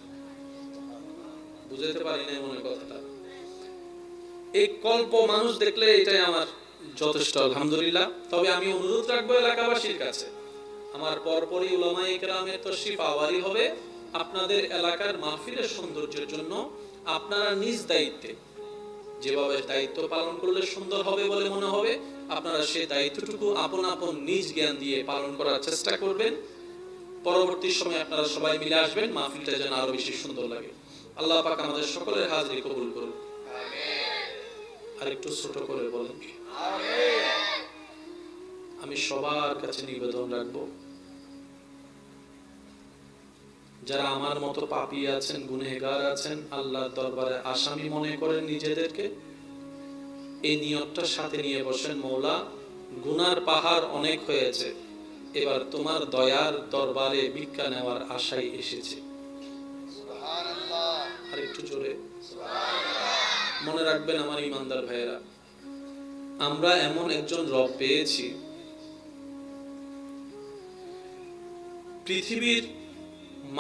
বুঝাতে পারি না মনে কথাটা, এই কল্প মানুষ দেখলে এটাই আমার যথেষ্ট, আলহামদুলিল্লাহ। তবে আমি অনুরোধ রাখবো এলাকাবাসীর কাছে, আমার পরপরই উলামায়ে কেরামের তশরিফ আওয়ারই হবে, আপনাদের এলাকার মাহফিলের সৌন্দর্যের জন্য আপনারা নিজ দায়িত্বে যেভাবে দায়িত্ব পালন করলে সুন্দর হবে বলে মনে হবে, আপনারা সেই দায়িত্বটুকু আপন আপন নিজ জ্ঞান দিয়ে পালন করার চেষ্টা করবেন। পরবর্তী সময়ে আপনারা সবাই মিলে আসবেন, মাহফিলটা যেন আরো বেশি সুন্দর লাগে। আল্লাহ পাক আমাদের সকলের হাজিরি কবুল করুন, আমিন। আর একটু ছোট করে বলেন আমিন। আমি সবার কাছে নিবেদন রাখবো, যারা আমার মতো পাপী আছেন, গুনাহগার আছেন, আল্লাহর দরবারে আসামি মনে করেন নিজেদেরকে, এই নিয়তটা সাথে নিয়ে বসেন, মওলা গুনার পাহাড় অনেক হয়েছে, এবার তোমার দয়ার দরবারে ভিক্ষা নেওয়ার আশায় এসেছে, সুবহানাল্লাহ। আর একটু জোরে সুবহানাল্লাহ। মনে রাখবেন আমার ইমানদার ভাইয়েরা, আমরা এমন একজন রব পেয়েছি, পৃথিবীর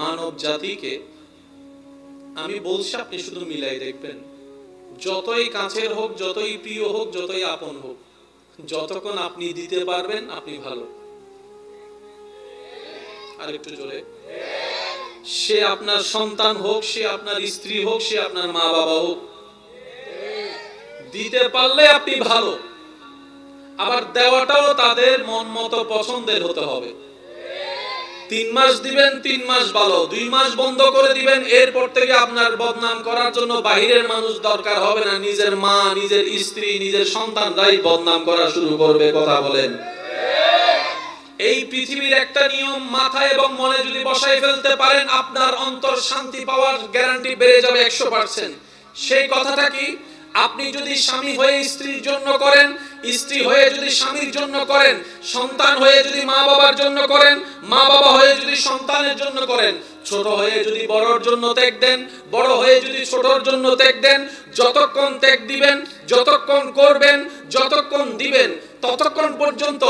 মানব জাতিকে আমি বলছি, আপনি শুধু মিলাই দেখবেন, যতই কাছের হোক, যতই প্রিয় হোক, যতই আপন হোক, যতক্ষণ আপনি দিতে পারবেন আপনি ভালো। আর একটু জোরে, সে আপনার সন্তান হোক, সে আপনার স্ত্রী হোক, সে আপনার মা বাবা হোক, দিতে পারলে আপনি ভালো, আবার দেওয়াটাও তাদের মন মতো পছন্দের হতে হবে। 3 মাস দিবেন, 3 মাস ভালো, 2 মাস বন্ধ করে দিবেন, এরপর থেকে আপনার বদনাম করার জন্য বাহিরের মানুষ দরকার হবে না, নিজের মা, নিজের স্ত্রী, নিজের সন্তানরাই বদনাম করা শুরু করবে। কথা বলেন। এই পৃথিবীর একটা নিয়ম মাথায় এবং মনে যদি বসাই ফেলতে পারেন, আপনার অন্তর শান্তি পাওয়ার গ্যারান্টি বেড়ে যাবে 100%। সেই কথাটা কি? আপনি যদি স্বামী হয়ে স্ত্রীর জন্য করেন, স্ত্রী হয়ে যদি স্বামীর জন্য করেন, সন্তান হয়ে যদি মা বাবার জন্য করেন, মা বাবা হয়ে যদি সন্তানের জন্য করেন, ছোট হয়ে যদি বড়র জন্য ত্যাগ দেন, বড় হয়ে যদি ছোটর জন্য ত্যাগ দেন, যতক্ষণ ত্যাগ দিবেন, যতক্ষণ করবেন, যতক্ষণ দিবেন, ততক্ষণ পর্যন্ত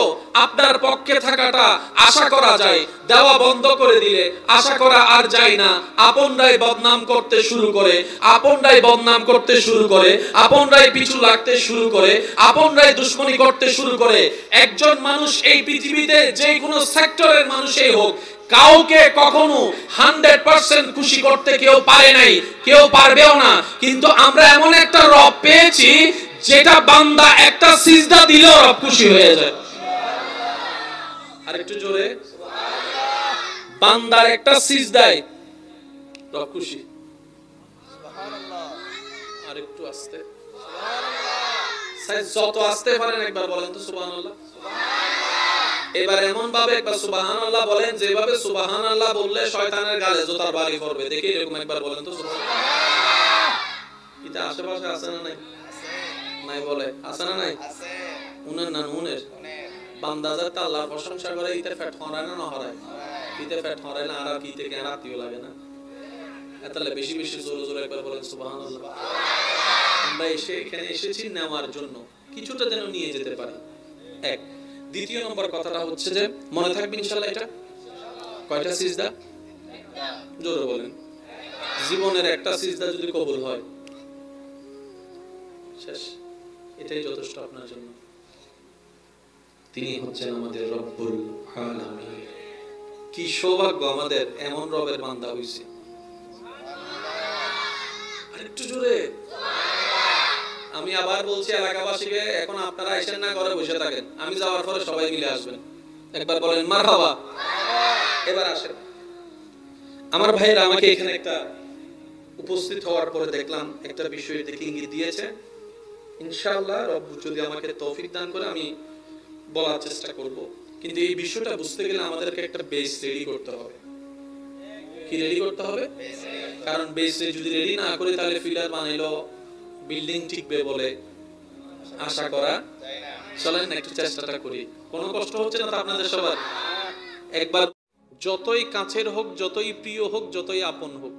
আপনার পক্ষে থাকাটা আশা করা যায়। দেওয়া বন্ধ করে দিলে আশা করা আর যায় না। আপনরাই বদনাম করতে শুরু করে, আপনরাই বদনাম করতে শুরু করে, আপনরাই পিছু লাগতে শুরু করে, আপনরাই দুশ্মনী করতে শুরু করে। একজন মানুষ এই পৃথিবীতে যে কোনো সেক্টরের মানুষই হোক, কাউকে কখনো 100% খুশি করতে কেউ পারে নাই, কেউ পারবেও না। কিন্তু আমরা এমন একটা রব পেয়েছি যেটা বান্দা একটা সিজদা দিলেও রব খুশি হয়ে যায়। আর একটু জোরে, বান্দার একটা সিজদায় রব খুশি। আর একটু আস্তে, যত আস্তে পারেন একবার বলেন তো সুবহানাল্লাহ। এবার এমন ভাবে একবার সুবহানাল্লাহ বলেন যেভাবে সুবহানাল্লাহ বললে শয়তানের গালে জোতার বাড়ি পড়বে। দেখি এরকম একবার বলেন তো সুবহানাল্লাহ। এটা আশেপাশে আছে না নাই? নাই বলে আছে না নাই? উনের না উনের বান্দা যাতে আল্লাহর প্রশংসা করে, ইতে ফেট হরায় না হরায়, ইতে ফেট হরায় না আর ইতে কেন রাতিও লাগে না। তাহলে বেশি বেশি জোরে জোরে একবার বলেন সুবহানাল্লাহ। আমরা এখানে এসেছি নেওয়ার জন্য, কিছুটা যেন নিয়ে যেতে পারি। এক। দ্বিতীয় নম্বর কথাটা হচ্ছে যে মনে থাকবে ইনশাআল্লাহ, এটা কয়টা সিজদা? জোরে বলেন। জীবনের একটা সিজদা যদি কবুল হয় শেষ, এটাই যথেষ্ট আপনার জন্য। তিনি হচ্ছেন আমাদের রব্বুল আলামিন। কি সৌভাগ্য আমাদের, এমন রবের বান্দা হইছে। আরেকটু জোরে। আমি আবার বলছি এলাকাবাসীকে, এখন আপনারা আসেন না, ঘরে বসে থাকেন, আমি যাওয়ার পরে সবাই মিলে আসবেন। একবার বলেন মারহাবা। এবার আসেন। আমার ভাইয়েরা আমাকে এখানে একটা উপস্থিত হওয়ার পরে দেখলাম একটা বিষয় দেখে ইঙ্গিত দিয়েছে। ইনশাআল্লাহ রব যদি আমাকে তৌফিক দান করে আমি বলার চেষ্টা করব। কিন্তু এই বিষয়টা বুঝতে গেলে আমাদেরকে একটা বেস রেডি করতে হবে। কি রেডি করতে হবে? কারণ বেস যদি রেডি না করে তাহলে ফিলার বানাইলো বিল্ডিং টিকবে বলে আশা করা চলেন না। একটু চেষ্টাটা করি। কোনো কষ্ট হচ্ছে না তো আপনাদের সবার? একবার যতই কাছের হোক, যতই প্রিয় হোক, যতই আপন হোক,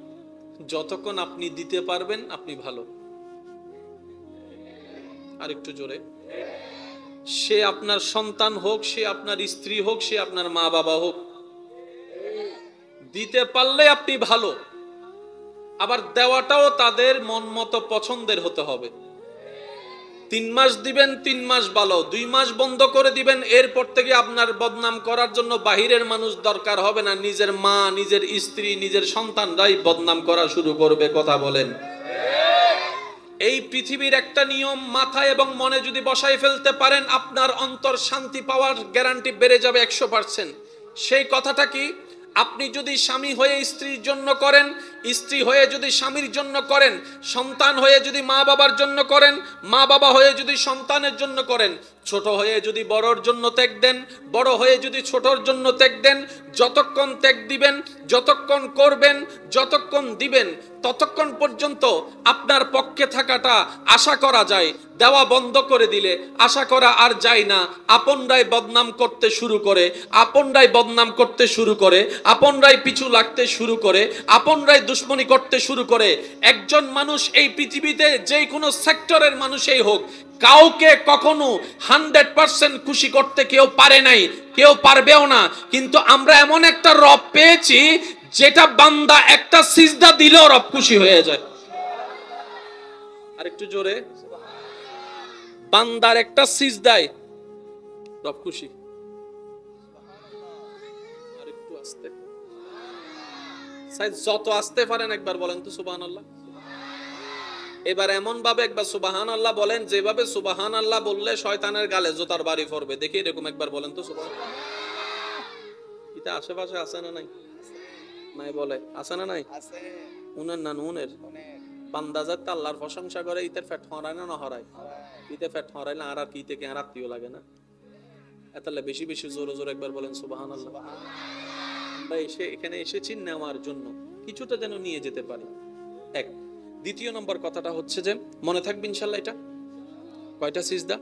যতক্ষণ আপনি দিতে পারবেন আপনি ভালো। আর একটু জোরে। সে আপনার সন্তান হোক, সে আপনার স্ত্রী হোক, সে আপনার মা বাবা হোক, দিতে পারলে আপনি ভালো। আবার দেওয়াটাও তাদের মন মতো পছন্দের হতে হবে। 3 মাস দিবেন, 3 মাস ভালো, 2 মাস বন্ধ করে দিবেন। এরপর থেকে আপনার বদনাম করার জন্য বাহিরের মানুষ দরকার হবে না। নিজের মা, নিজের স্ত্রী, নিজের সন্তানরাই বদনাম করা শুরু করবে। কথা বলেন। এই পৃথিবীর একটা নিয়ম মাথায় এবং মনে যদি বসাই ফেলতে পারেন, আপনার অন্তর শান্তি পাওয়ার গ্যারান্টি বেড়ে যাবে 100%। সেই কথাটা কি? আপনি যদি স্বামী হয়ে স্ত্রীর জন্য করেন, স্ত্রী হয়ে যদি স্বামীর জন্য করেন, সন্তান হয়ে যদি মা বাবার জন্য করেন, মা বাবা হয়ে যদি সন্তানের জন্য করেন, ছোট হয়ে যদি বড়র জন্য ত্যাগ দেন, বড় হয়ে যদি ছোটর জন্য ত্যাগ দেন, যতক্ষণ ত্যাগ দিবেন, যতক্ষণ করবেন, যতক্ষণ দিবেন, ততক্ষণ পর্যন্ত আপনার পক্ষে থাকাটা আশা করা যায়। দেওয়া বন্ধ করে দিলে আশা করা আর যায় না। আপনরাই বদনাম করতে শুরু করে, আপনরাই বদনাম করতে শুরু করে, আপনরাই পিছু লাগতে শুরু করে, আপনরাই দুশ্মনী করতে শুরু করে। একজন মানুষ এই পৃথিবীতে যে কোনো সেক্টরের মানুষই হোক, কাউকে কখনো 100% খুশি করতে কেউ পারে নাই, কেউ পারবেও না। কিন্তু আমরা এমন একটা রব পেয়েছি যেটা বান্দা একটা সিজদা দিলেও রব খুশি হয়ে যায়। আর একটু জোরে। বান্দার একটা সিজদায় রব খুশি। আর একটু আস্তে, যত আস্তে পারেন একবার বলেন তো সুবহানাল্লাহ। এবার এমন ভাবে একবার সুবহানাল্লাহ বলেন যেভাবে সুবহানাল্লাহ বললে শয়তানের গালে জোতার বাড়ি পড়বে। দেখি এরকম একবার বলেন তো সুবহানাল্লাহ। এটা আশেপাশে আছে না নাই? নাই বলে আছে না নাই? উনের না উনের বান্দা যাতে আল্লাহর প্রশংসা করে, ইতে ফেট হরায় না হরায়, ইতে ফেট হরায় না আর ইতে কেন রাতিও লাগে না। তাহলে বেশি বেশি জোরে জোরে একবার বলেন সুবহানাল্লাহ। আমরা এখানে এসেছি নেওয়ার জন্য, কিছুটা যেন নিয়ে যেতে পারি। এক। দ্বিতীয় নম্বর কথাটা হচ্ছে যে মনে থাকবে ইনশাল্লাহ, এটা কয়টা সিজদা?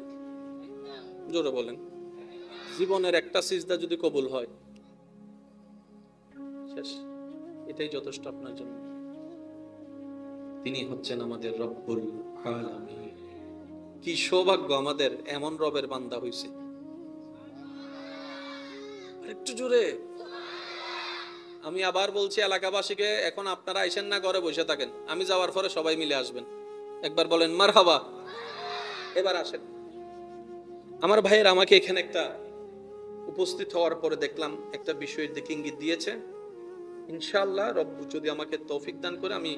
জোরে বলেন। জীবনের একটা সিজদা যদি কবুল হয় শেষ, এটাই যথেষ্ট আপনার জন্য। তিনি হচ্ছেন আমাদের রব্বুল আলামিন। কি সৌভাগ্য আমাদের, এমন রবের বান্দা হইছে। একটু জোরে। আমি আবার বলছি এলাকাবাসীকে, এখন আপনারা আইসেন না, ঘরে বসে থাকেন, আমি যাওয়ার পরে সবাই মিলে আসবেন। একবার বলেন মারহাবা। এবার আসেন। আমার ভাইয়ের আমাকে এখানে একটা উপস্থিত হওয়ার পরে দেখলাম একটা বিষয়ের দিকে ইঙ্গিত দিয়েছে। ইনশাআল্লাহ রব্বু যদি আমাকে তৌফিক দান করে আমি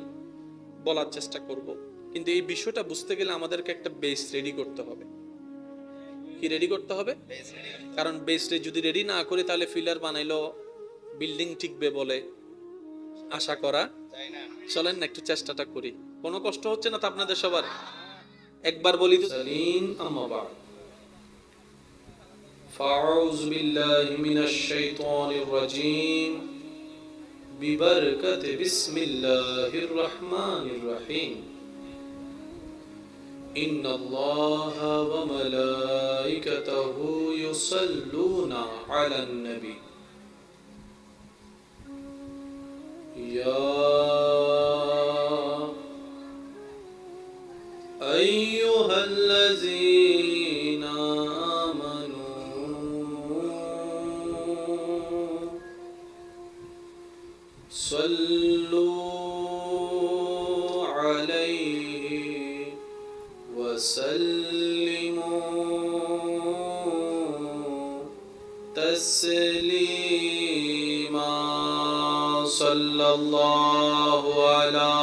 বলার চেষ্টা করব। কিন্তু এই বিষয়টা বুঝতে গেলে আমাদেরকে একটা বেস রেডি করতে হবে। কি রেডি করতে হবে? কারণ বেস যদি রেডি না করি তাহলে ফিলার বানাইলো বিল্ডিং টিকবে বলে আশা করা চলেন না, একটু চেষ্টাটা করি। কোনো কষ্ট হচ্ছে না তো আপনাদের সবার? একবার বলি তো। ফাউযু বিল্লাহি মিনাশ শাইতানির রাজীম বিবারকাতি বিসমিল্লাহির রহমানির রহিম। ইন্নাল্লাহা ওয়া মালাইকাতাহু ইউসাল্লুনা আলান নবী ইয়া আইয়ুহাল্লাযীনা আমানু সাল্লু আলাইহি ওয়া সাল্লিমু তাসলিমা। সাল্লাল্লাহু আলা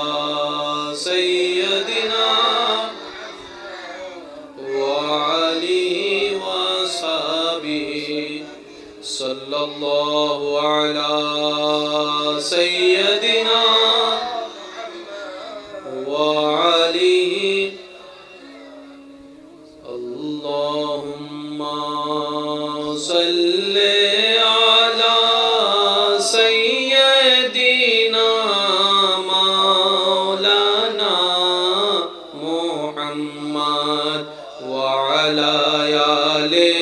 সাইয়্যিদিনা ওয়া আলিহি ওয়া সাহবিহি। সাল্লাল্লাহু আলা সাইয়্যিদিনা ওয়া আলিহি। আল্লাহুম্মা সাল্লি আলা সাইয়্যিদিনা মাওলানা মুহাম্মদ ওয়া আলা আলি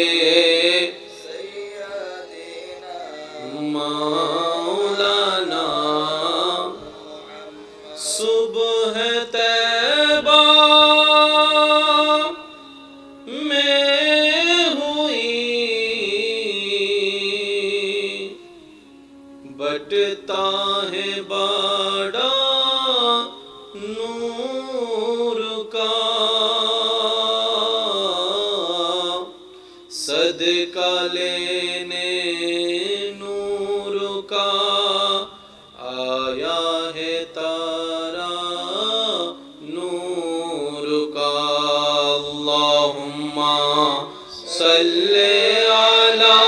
মাওলানা। সুবহ তৈবা बटता है बड़ा नूर का, सदका लेने नूर का आया है तारा नूर का। अल्लाहुम्मा सल्ले अला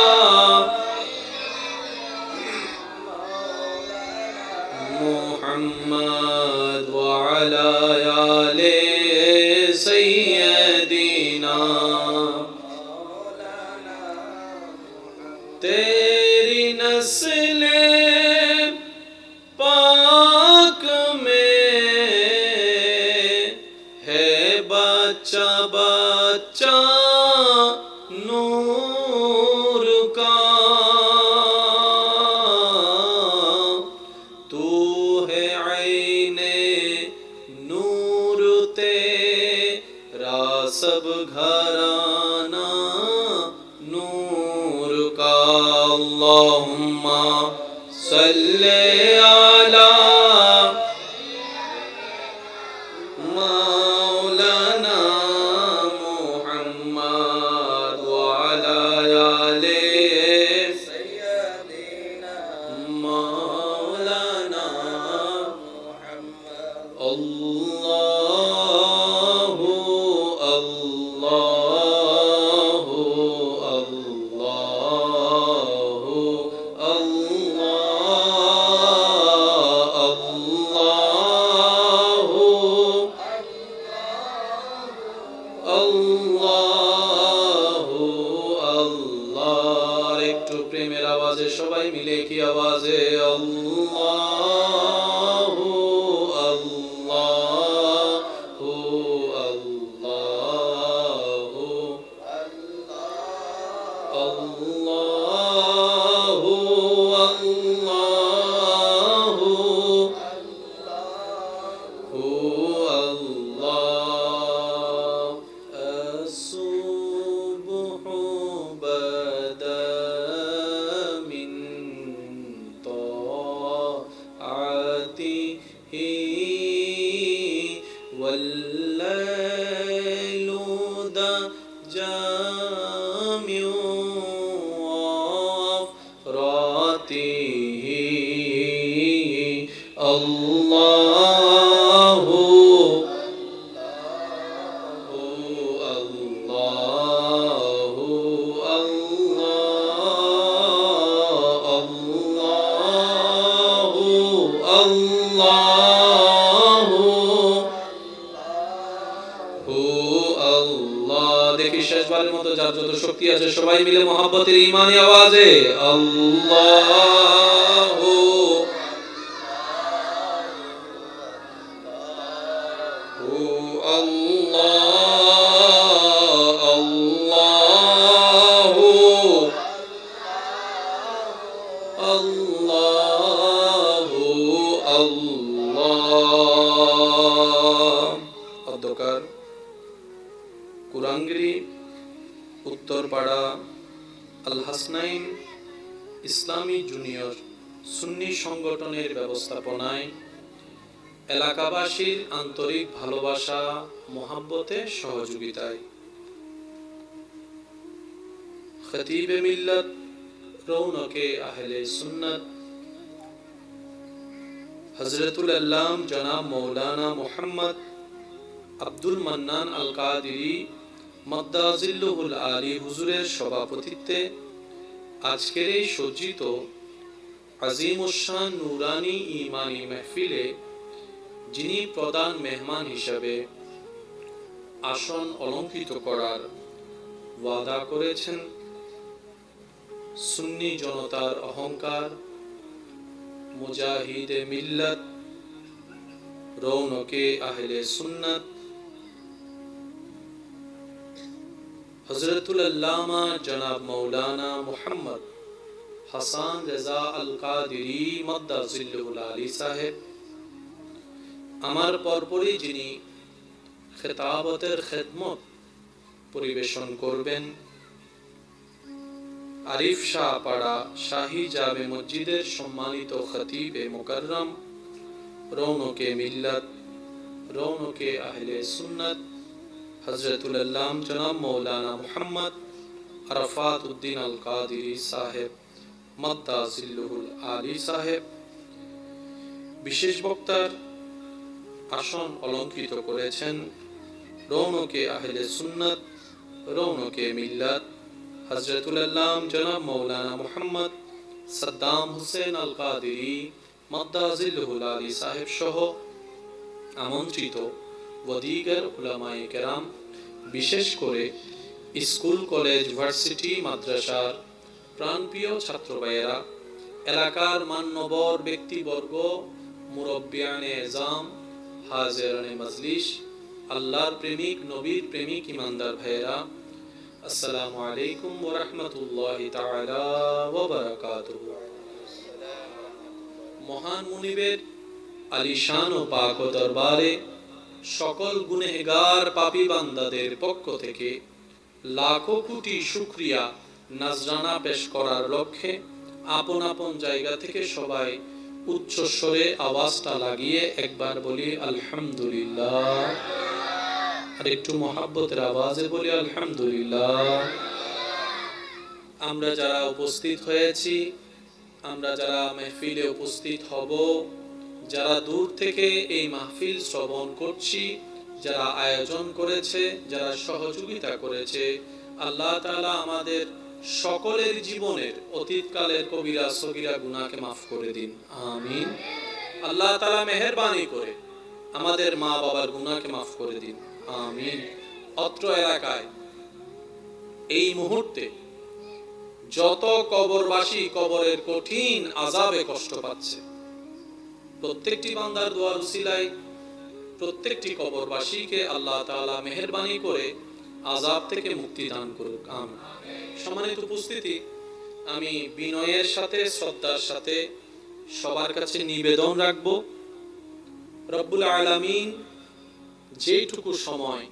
मुहम्मद व अला आले सय्यदिना। तेरी नस्ले पाक में है बच्चा बच्चा नूर का। तू है आईने नूर तेरा सब घराना नूर का। अल्लाहुम्मा सल्ले अला मौलाना मुहम्मद व अला आले सय्यिदिना मौलाना मुहम्मद। अल्लाहु अल्लाहु अल्लाहु अल्लाहु अल्लाह। একটু প্রেমের আওয়াজে সবাই মিলে কি আওয়াজে? আল্লাহু আল্লাহ والليل ذا جامع غفرته الله দেখি শেষবারের মতো যার যত শক্তি আছে সবাই মিলে মহব্বতের ঈমানি আওয়াজে আল্লাহু অধ্যকার কুরাঙ্গিরি উত্তরপাড়া আল হাসনাইন ইসলামী জুনিয়র সুন্নি সংগঠনের ব্যবস্থাপনায় এলাকাবাসীর আন্তরিক ভালোবাসা মোহাব্বতে সহযোগিতায় খতিবে মিল্লাত রৌনকে আহলে সুন্নাত হযরতুল আল্লাম জনাব মৌলানা মুহাম্মদ আব্দুল মান্নান আল কাদিরি মাদ্দাজিল্লুহুল আলী হুজুরের সভাপতিত্বে আজকের এই সজ্জিত আজিমুশান নুরানি ঈমানি মাহফিলে যিনি প্রধান মেহমান হিসাবে আসন অলঙ্কৃত করার ওয়াদা করেছেন সুন্নি জনতার অহংকার মুজাহিদে মিল্লাত রৌনকে আহলে সুন্নাত হযরতুল আল্লামা জনাব মৌলানা মুহাম্মদ হাসান রেজা আল কাদিরি মাদ্দাজিল্লুহুল আলী সাহেব, আমার পরপরই যিনি খেতাবতের খেদমত পরিবেশন করবেন আরিফ শাহ পাড়া শাহী জামে মসজিদের সম্মানিত খতিবে মুকাররম রৌনকে মিল্লাত রৌনকে আহলে সুন্নাত হযরতুল আল্লাম জনাব মৌলানা মুহাম্মদ আরাফাত উদ্দিন আল কাদিরি সাহেব মাদ্দাজিল্লুহুল আলী সাহেব বিশেষ বক্তার আসন অলঙ্কৃত করেছেন রৌনকে আহলে সুন্নাত রৌনকে মিল্লাত হযরতুল আল্লাম জনাব মৌলানা মুহাম্মদ সাদ্দাম হোসেন আল কাদিরি মাদ্দাজিল্লুহুল আলী সাহেব সহ আমন্ত্রিত ওয়াদিগার উলামায়ে কেরাম, বিশেষ করে স্কুল কলেজ ভার্সিটি মাদ্রাসার প্রাণপ্রিয় ছাত্র ভাইয়েরা, এলাকার মান্যবর ব্যক্তিবর্গ, মুরব্বিয়ানে এজাম, হাজিরানে মজলিস, আল্লাহর প্রেমিক নবীর প্রেমিক ইমানদার ভাইয়েরা, আসসালামু আলাইকুম ওয়া রাহমাতুল্লাহি তাআলা ওয়া বারাকাতুহু। মহান মুনিবের আলিশান ও পাক দরবারে সকল গুনেহগার পাপী বান্দাদের পক্ষ থেকে লাখো কোটি শুকরিয়া নাজরানা পেশ করার লক্ষ্যে আপন আপন জায়গা থেকে সবাই উচ্চ স্বরে আওয়াজটা লাগিয়ে একবার বলি আলহামদুলিল্লাহ, আর একটু মহাব্বতের আওয়াজে বলি আলহামদুলিল্লাহ। আমরা যারা উপস্থিত হয়েছি, আমরা যারা মাহফিলে উপস্থিত হব, যারা দূর থেকে এই মাহফিল শ্রবণ করছি, যারা আয়োজন করেছে, যারা সহযোগিতা করেছে, আল্লাহ তাআলা আমাদের সকলের জীবনের অতীতকালের কবিরা সগীরা গুনাহকে মাফ করে দিন, আমিন। আল্লাহ তাআলা মেহেরবানি করে আমাদের মা বাবার গুনাহকে মাফ করে দিন, আমিন। অত্র এলাকায় এই মুহূর্তে যত কবরবাসী কবরের কঠিন আযাবে কষ্ট পাচ্ছে, প্রত্যেকটি বান্দার দোয়ার উসিলায় প্রত্যেকটি কবরবাসীকে আল্লাহ তাআলা মেহেরবানি করে আযাব থেকে মুক্তি দান করুক, আমিন। সম্মানিত উপস্থিতি, আমি বিনয়ের সাথে শ্রদ্ধার সাথে সবার কাছে নিবেদন রাখব, রব্বুল আলামিন যেটুকু সময়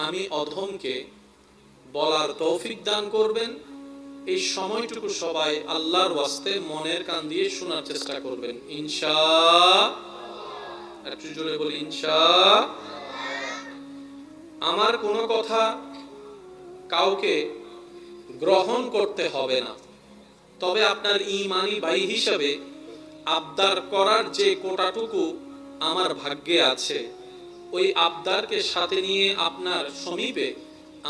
আমি অধমকে বলার তৌফিক দান করবেন, এই সময়টুকু সবাই আল্লাহর ওয়াস্তে মনের কান দিয়ে শোনার চেষ্টা করবেন ইনশাআল্লাহ। একটু জোরে বলি ইনশাআল্লাহ। আমার কোনো কথা কাউকে গ্রহণ করতে হবে না, তবে আপনার ঈমানি ভাই হিসেবে আবদার করার যে কোটাটুকু আমার ভাগ্যে আছে, ওই আবদারকে সাথে নিয়ে আপনার সমীপে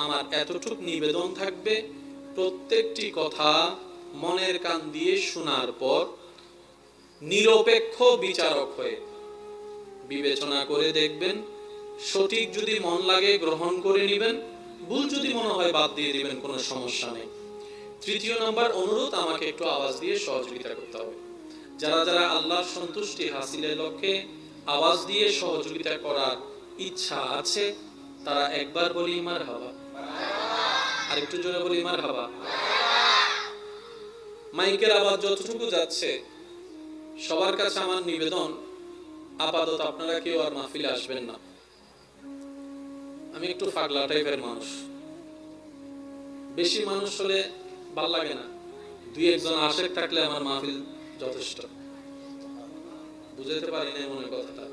আমার এতটুক নিবেদন থাকবে, প্রত্যেকটি কথা মনের কান দিয়ে শোনার পর নিরপেক্ষ বিচারক হয়ে বিবেচনা করে দেখবেন। সঠিক যদি মন লাগে গ্রহণ করে নেবেন, ভুল যদি মনে হয় বাদ দিয়ে দিবেন, কোনো সমস্যা নেই। তৃতীয় নম্বর অনুরোধ, আমাকে একটু আওয়াজ দিয়ে সহযোগিতা করতে হবে। যারা যারা আল্লাহর সন্তুষ্টি হাসিলের লক্ষ্যে আওয়াজ দিয়ে সহযোগিতা করার ইচ্ছা আছে, তারা একবার বলি মারহাবা, আর একটু জোরে বলি মারহাবা। মাইকের আওয়াজ যতটুকু যাচ্ছে, সবার কাছে আমার নিবেদন, আপাতত আপনারা কেউ আর মাহফিলে আসবেন না। আমি একটু পাগলা টাইপের মানুষ, বেশি মানুষ হলে ভাল লাগে না, দুই একজন আশেক থাকলে আমার মাহফিল যথেষ্ট। বুঝাতে পারি না মনে কথাটা,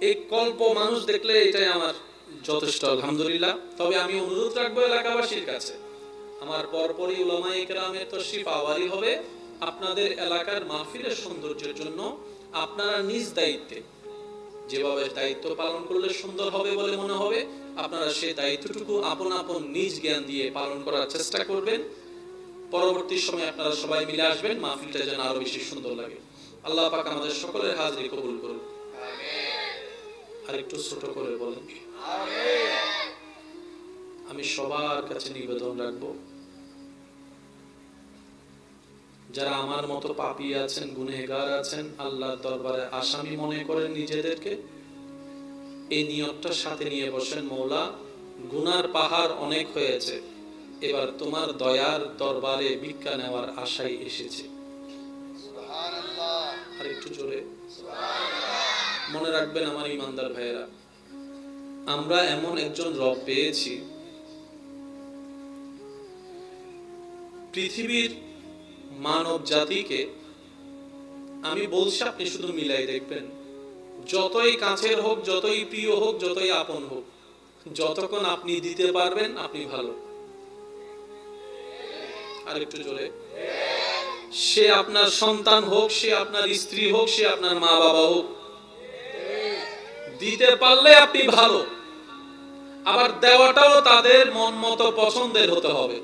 এই কল্প মানুষ দেখলে এটাই আমার যথেষ্ট, আলহামদুলিল্লাহ। তবে আমি অনুরোধ রাখবো এলাকাবাসীর কাছে, আমার পরপরই উলামায়ে কেরামের তশরিফ আওয়ারি হবে। আপনাদের এলাকার মাহফিলের সৌন্দর্যের জন্য আপনারা নিজ দায়িত্বে যেভাবে দায়িত্ব পালন করলে সুন্দর হবে বলে মনে হবে, আপনারা সেই দায়িত্বটুকু আপন আপন নিজ জ্ঞান দিয়ে পালন করার চেষ্টা করবেন। পরবর্তী সময় আপনারা সবাই মিলে আসবেন, মাহফিলটা যেন আরো বেশি সুন্দর লাগে। আল্লাহ পাক আমাদের সকলের হাজিরি কবুল করুন। আর একটু ছোট করে বলেন আমিন। আমি সবার কাছে নিবেদন রাখবো, যারা আমার মতো পাপী আছেন, গুনাহগার আছেন, আল্লাহর দরবারে আসামি মনে করেন নিজেদেরকে, এই নিয়তটা সাথে নিয়ে বসেন, মওলা গুনার পাহাড় অনেক হয়েছে, এবার তোমার দয়ার দরবারে ভিক্ষা নেওয়ার আশাই এসেছে। সুবহানাল্লাহ। আর একটু জোরে সুবহানাল্লাহ। মনে রাখবেন আমার ইমানদার ভাইয়েরা, আমরা এমন একজন রব পেয়েছি, পৃথিবীর মানব জাতিকে আমি বলছি, আপনি শুধু মিলাই দেখবেন, যতই কাছের হোক, যতই প্রিয় হোক, যতই আপন হোক, যতক্ষণ আপনি দিতে পারবেন আপনি ভালো। আর একটু জোরে, সে আপনার সন্তান হোক, সে আপনার স্ত্রী হোক, সে আপনার মা বাবা হোক, দিতে পারলে আপনি ভালো। আবার দেওয়াটাও তাদের মন মতো পছন্দের হতে হবে।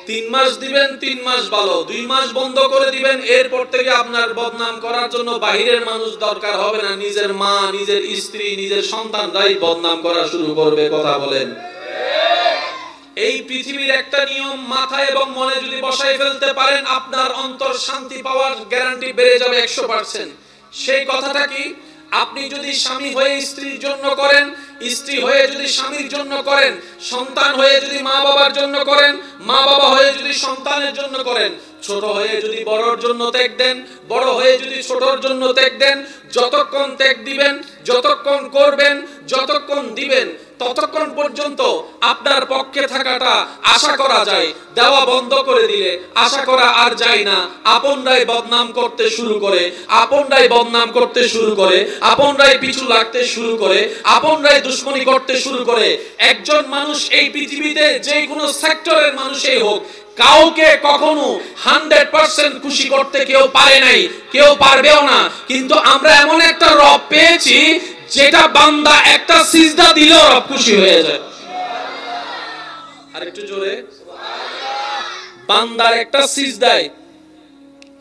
3 মাস দিবেন, 3 মাস ভালো, 2 মাস বন্ধ করে দিবেন, এরপর থেকে আপনার বদনাম করার জন্য বাহিরের মানুষ দরকার হবে না, নিজের মা, নিজের স্ত্রী, নিজের সন্তানরাই বদনাম করা শুরু করবে। কথা বলেন। এই পৃথিবীর একটা নিয়ম মাথায় এবং মনে যদি বসাই ফেলতে পারেন, আপনার অন্তর শান্তি পাওয়ার গ্যারান্টি বেড়ে যাবে 100%। সেই কথাটা কি? আপনি যদি স্বামী হয়ে স্ত্রীর জন্য করেন, স্ত্রী হয়ে যদি স্বামীর জন্য করেন, সন্তান হয়ে যদি মা বাবার জন্য করেন, মা বাবা হয়ে যদি সন্তানের জন্য করেন, ছোট হয়ে যদি বড়র জন্য ত্যাগ দেন, বড় হয়ে যদি ছোটর জন্য ত্যাগ দেন, যতক্ষণ ত্যাগ দিবেন, যতক্ষণ করবেন, যতক্ষণ দিবেন, ততক্ষণ পর্যন্ত আপনার পক্ষে থাকাটা আশা করা যায়। দেওয়া বন্ধ করে দিলে আশা করা আর যায় না। আপনরাই বদনাম করতে শুরু করে, আপনরাই বদনাম করতে শুরু করে, আপনরাই পিছু লাগতে শুরু করে, আপনরাই দুশ্মনী করতে শুরু করে। একজন মানুষ এই পৃথিবীতে যে কোনো সেক্টরের মানুষই হোক, কাউকে কখনো 100% খুশি করতে কেউ পারে নাই, কেউ পারবেও না। কিন্তু আমরা এমন একটা রব পেয়েছি, যেটা বান্দা একটা সিজদা দিলেও রব খুশি হয়ে যায়। আর একটু জোরে সুবহানাল্লাহ। বান্দার একটা সিজদায়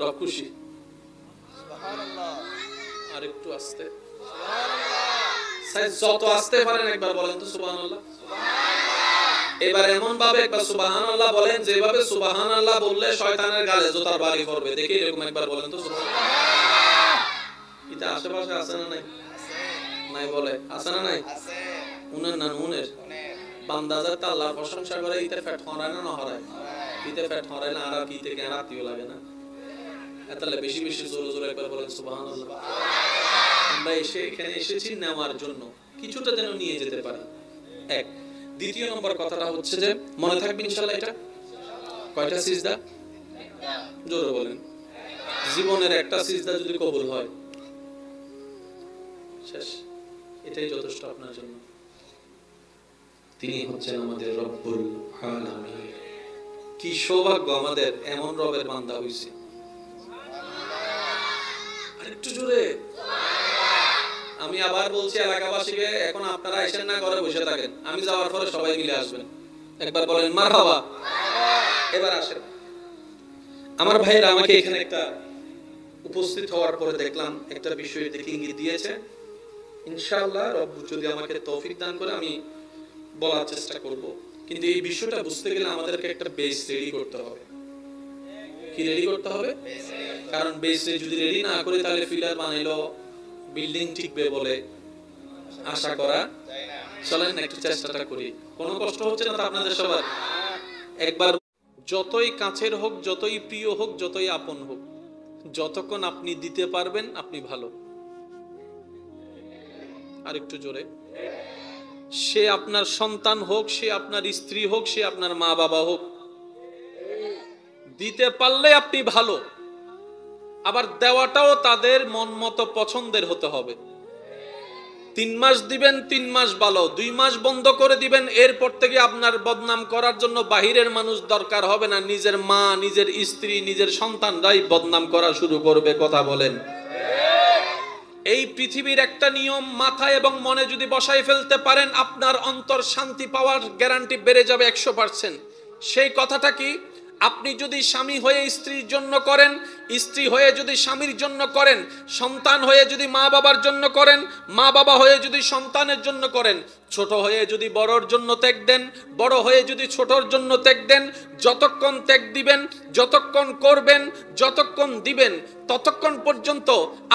রব খুশি। সুবহানাল্লাহ। আর একটু আস্তে সুবহানাল্লাহ। যত আস্তে পারেন একবার বলেন তো সুবহানাল্লাহ। এবার এমন ভাবে একবার সুবহানাল্লাহ বলেন, যেভাবে সুবহানাল্লাহ বললে শয়তানের গালে জোতার বাড়ি পড়বে। দেখি এরকম একবার বলেন তো সুবহানাল্লাহ। এটা আশেপাশে আছে না নাই? নাই বলে আছে না নাই? আছে। উনের না উনের বান্দা যাতে আল্লাহর প্রশংসা করে, ইতে পেট হরায় না হরায়? ইতে পেট হরায় না, আর কি থেকে রাতিও লাগে না। তাহলে বেশি বেশি জোরে জোরে একবার বলেন সুবহানাল্লাহ। আমরা এখানে এসেছি নেওয়ার জন্য, কিছুটা যেন নিয়ে যেতে পারি। এক। দ্বিতীয় নম্বর কথাটা হচ্ছে যে, মনে থাকবে ইনশাআল্লাহ, এটা কয়টা সিজদা? জোরে বলেন। জীবনের একটা সিজদা যদি কবুল হয়, শেষ। এটাই যথেষ্ট আপনার জন্য। তিনি হচ্ছেন আমাদের রব্বুল আলামিন। কি সৌভাগ্য আমাদের, এমন রবের বান্দা হইছে। আরেকটু জোরে। আমি আবার বলছি এলাকাবাসীকে, এখন আপনারা আসেন না, ঘরে বসে থাকেন, আমি যাওয়ার পরে সবাই মিলে আসবেন। একবার বলেন মারহাবা। এবার আসেন। আমার ভাইয়েরা আমাকে এখানে একটা উপস্থিত হওয়ার পরে দেখলাম একটা বিষয়ের দিকে ইঙ্গিত দিয়েছে। ইনশাআল্লাহ রব্বু যদি আমাকে তৌফিক দান করে আমি বলার চেষ্টা করব। কিন্তু এই বিষয়টা বুঝতে গেলে আমাদেরকে একটা বেস রেডি করতে হবে। কি রেডি করতে হবে? কারণ বেস যদি রেডি না করে তাহলে ফিলার বানাইলো বিল্ডিং টিকবে বলে আশা করা যায় না। চলেন একটু চেষ্টাটা করি। কোনো কষ্ট হচ্ছে না তো আপনাদের সবার? একবার যতই কাছের হোক, যতই প্রিয় হোক, যতই আপন হোক, যতক্ষণ আপনি দিতে পারবেন আপনি ভালো। আর একটু জোরে। সে আপনার সন্তান হোক, সে আপনার স্ত্রী হোক, সে আপনার মা বাবা হোক, দিতে পারলে আপনি ভালো। আবার দেওয়াটাও তাদের মন মতো পছন্দের হতে হবে। 3 মাস দিবেন, 3 মাস ভালো, 2 মাস বন্ধ করে দিবেন, এরপর থেকে আপনার বদনাম করার জন্য বাহিরের মানুষ দরকার হবে না। নিজের মা, নিজের স্ত্রী, নিজের সন্তানরাই বদনাম করা শুরু করবে। কথা বলেন। এই পৃথিবীর একটা নিয়ম মাথায় এবং মনে যদি বসাই ফেলতে পারেন, আপনার অন্তর শান্তি পাওয়ার গ্যারান্টি বেড়ে যাবে 100%। সেই কথাটা কি? আপনি যদি স্বামী হয়ে স্ত্রীর জন্য করেন, স্ত্রী হয়ে যদি স্বামীর জন্য করেন, সন্তান হয়ে যদি মা বাবার জন্য করেন, মা বাবা হয়ে যদি সন্তানের জন্য করেন, ছোট হয়ে যদি বড়র জন্য ত্যাগ দেন, বড় হয়ে যদি ছোটর জন্য ত্যাগ দেন, যতক্ষণ ত্যাগ দিবেন, যতক্ষণ করবেন, যতক্ষণ দিবেন, ততক্ষণ পর্যন্ত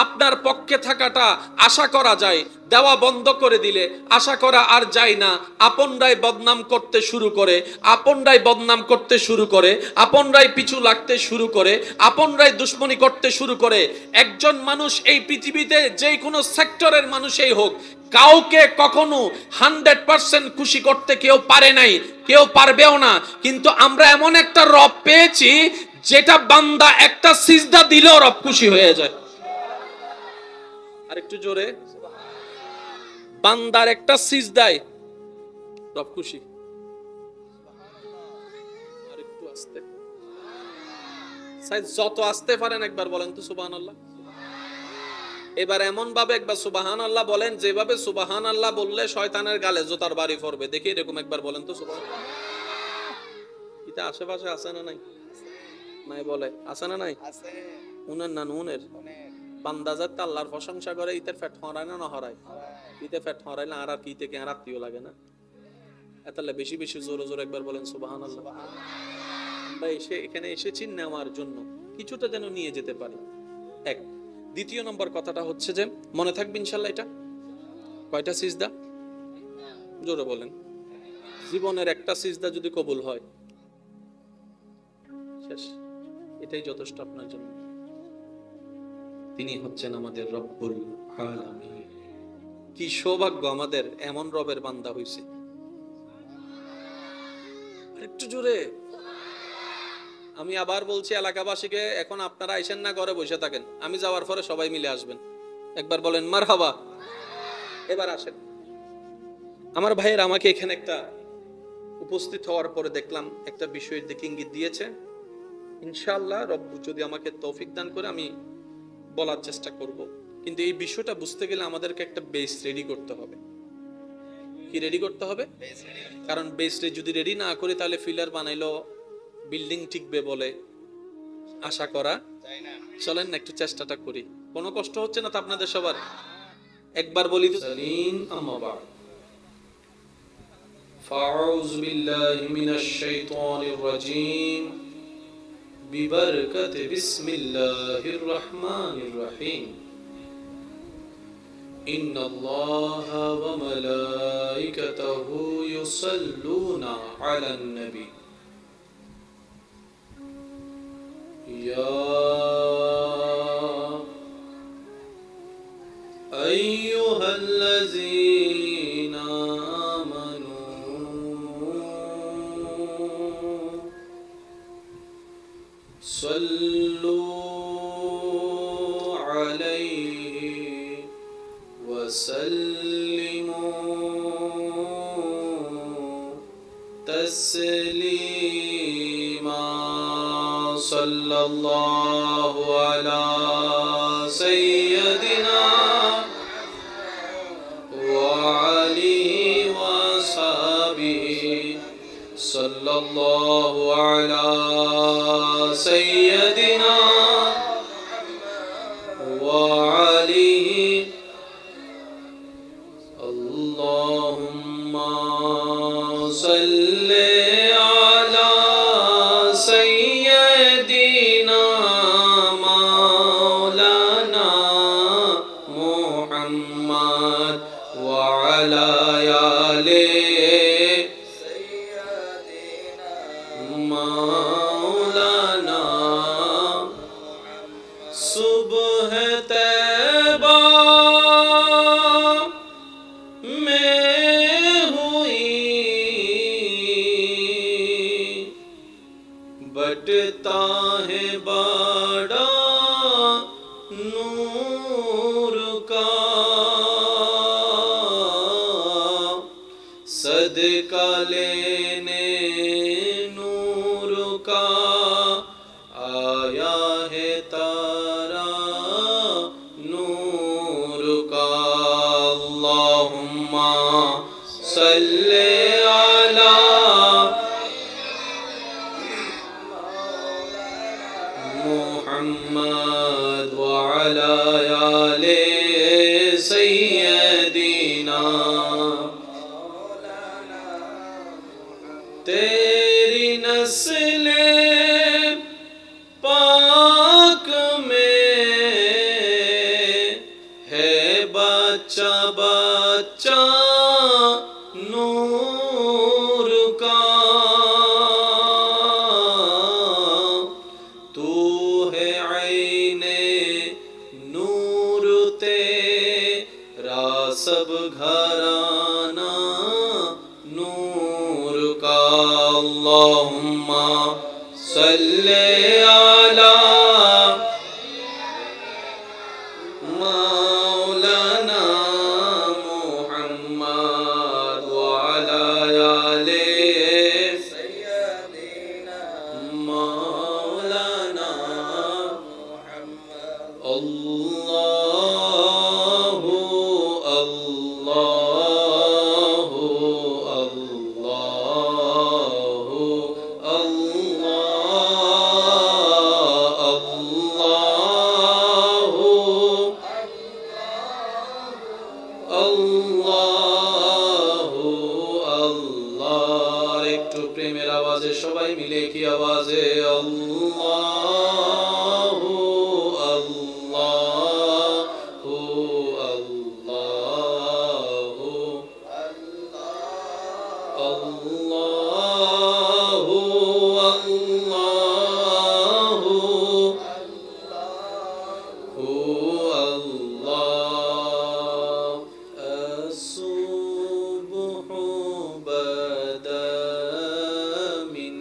আপনার পক্ষে থাকাটা আশা করা যায়। দেওয়া বন্ধ করে দিলে আশা করা আর যায় না। আপনরাই বদনাম করতে শুরু করে, আপনরাই বদনাম করতে শুরু করে, আপনরাই পিছু লাগতে শুরু করে, আপনরাই দুশ্মনী করতে শুরু করে। একজন মানুষ এই পৃথিবীতে যে কোনো সেক্টরের মানুষই হোক, কাউকে কখনো 100% খুশি করতে কেউ পারে নাই, কেউ পারবেও না। কিন্তু আমরা এমন একটা রব পেয়েছি যেটা বান্দা একটা সিজদা দিলেও রব খুশি হয়ে যায়। আরেকটু জোরে। বান্দার একটা সিজদায় রব খুশি। আরেকটু আস্তে। যত আস্তে পারেন একবার বলেন তো সুবহানাল্লাহ। এবার এমন ভাবে একবার সুবহানাল্লাহ বলেন যেভাবে সুবহানাল্লাহ বললে শয়তানের গালে জোতার বাড়ি পড়বে। দেখি এরকম একবার বলেন তো সুবহানাল্লাহ। এটা আশেপাশে আছে না নাই? নাই বলে আছে না নাই? আছে। উনার না নুনের বান্দা যাত আল্লাহর প্রশংসা করে, ইতের পেট হরায় না হরায়? ইতে পেট হরাইলে আর কি থেকে আর আত্মীয় লাগে না? এতালে বেশি বেশি জোরে জোরে একবার বলেন সুবহানাল্লাহ। আমরা এখানে এসেছি নেওয়ার জন্য, কিছুটা যেন নিয়ে যেতে পারি। এক। দ্বিতীয় নম্বর কথাটা হচ্ছে যে মনে থাকবে ইনশাআল্লাহ, এটা কয়টা সিজদা? জোরে বলেন। জীবনের একটা সিজদা যদি কবুল হয় শেষ। এটাই যথেষ্ট আপনার জন্য। তিনি হচ্ছেন আমাদের রব্বুল আলামিন। কি সৌভাগ্য আমাদের, এমন রবের বান্দা হইছে। একটু জোরে। আমি আবার বলছি এলাকাবাসীকে, এখন আপনারা আসেন না, ঘরে বসে থাকেন, আমি যাওয়ার পরে সবাই মিলে আসবেন। একবার বলেন মারহাবা। এবার আসেন। আমার ভাইয়ের আমাকে এখানে একটা উপস্থিত হওয়ার পরে দেখলাম একটা বিষয়ের দিকে ইঙ্গিত দিয়েছে। ইনশাআল্লাহ রব্বু যদি আমাকে তৌফিক দান করে আমি বলার চেষ্টা করব। কিন্তু এই বিষয়টা বুঝতে গেলে আমাদেরকে একটা বেস রেডি করতে হবে। কি রেডি করতে হবে? কারণ বেস যদি রেডি না করে তাহলে ফিলার বানাইলো বিল্ডিং টিকবে বলে আশা করা যায় না। চলেন একটু চেষ্টাটা করি। কোনো কষ্ট হচ্ছে না তো আপনাদের সবার? একবার বলি তো। সালিম আম্মা বা'দ। ফাউযু বিল্লাহি মিনাশ শাইতানির রাজীম। বিবারকাতি বিসমিল্লাহির রহমানির রহিম। ইন্নাল্লাহা ওয়া মালাইকাতাহু ইউসাল্লুনা আলান নবী। يا أيها الذين آمنوا صلوا عليه وسلموا تسليما صلى الله على سيدنا وعلي وصحبه صلى الله على سيدنا وعلي اللهم صل على سيدنا مولانا محمد وعلى آله مولانا सुबह तैबा में हुई बटता है बड़ा नूर का सदका लेने नूर का आया है तारा नूर का अल्लाहुम्मा सल्ले अला मुहम्मद व अला आले सय्यदीना तेरी नस्ले पाक में है बच्चा बच्चा नूर का तू है आईने नूर तेरा सब घराना नूर का अल्लाहुम्मा सल्ले अला मौलाना मुहम्मद व अला आले सय्यदीना मौलाना मुहम्मद अल्लाहु अल्लाहु अल्लाहु अल्लाहु अल्लाह একটু প্রেমের আওয়াজে সবাই মিলে কি আওয়াজে আল্লাহু আল্লাহু আল্লাহু আল্লাহু আল্লাহু الصبح بدا من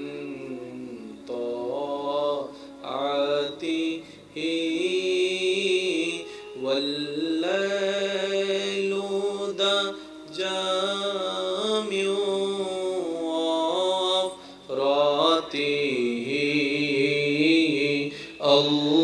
طاعته والليل جامع أفراته الله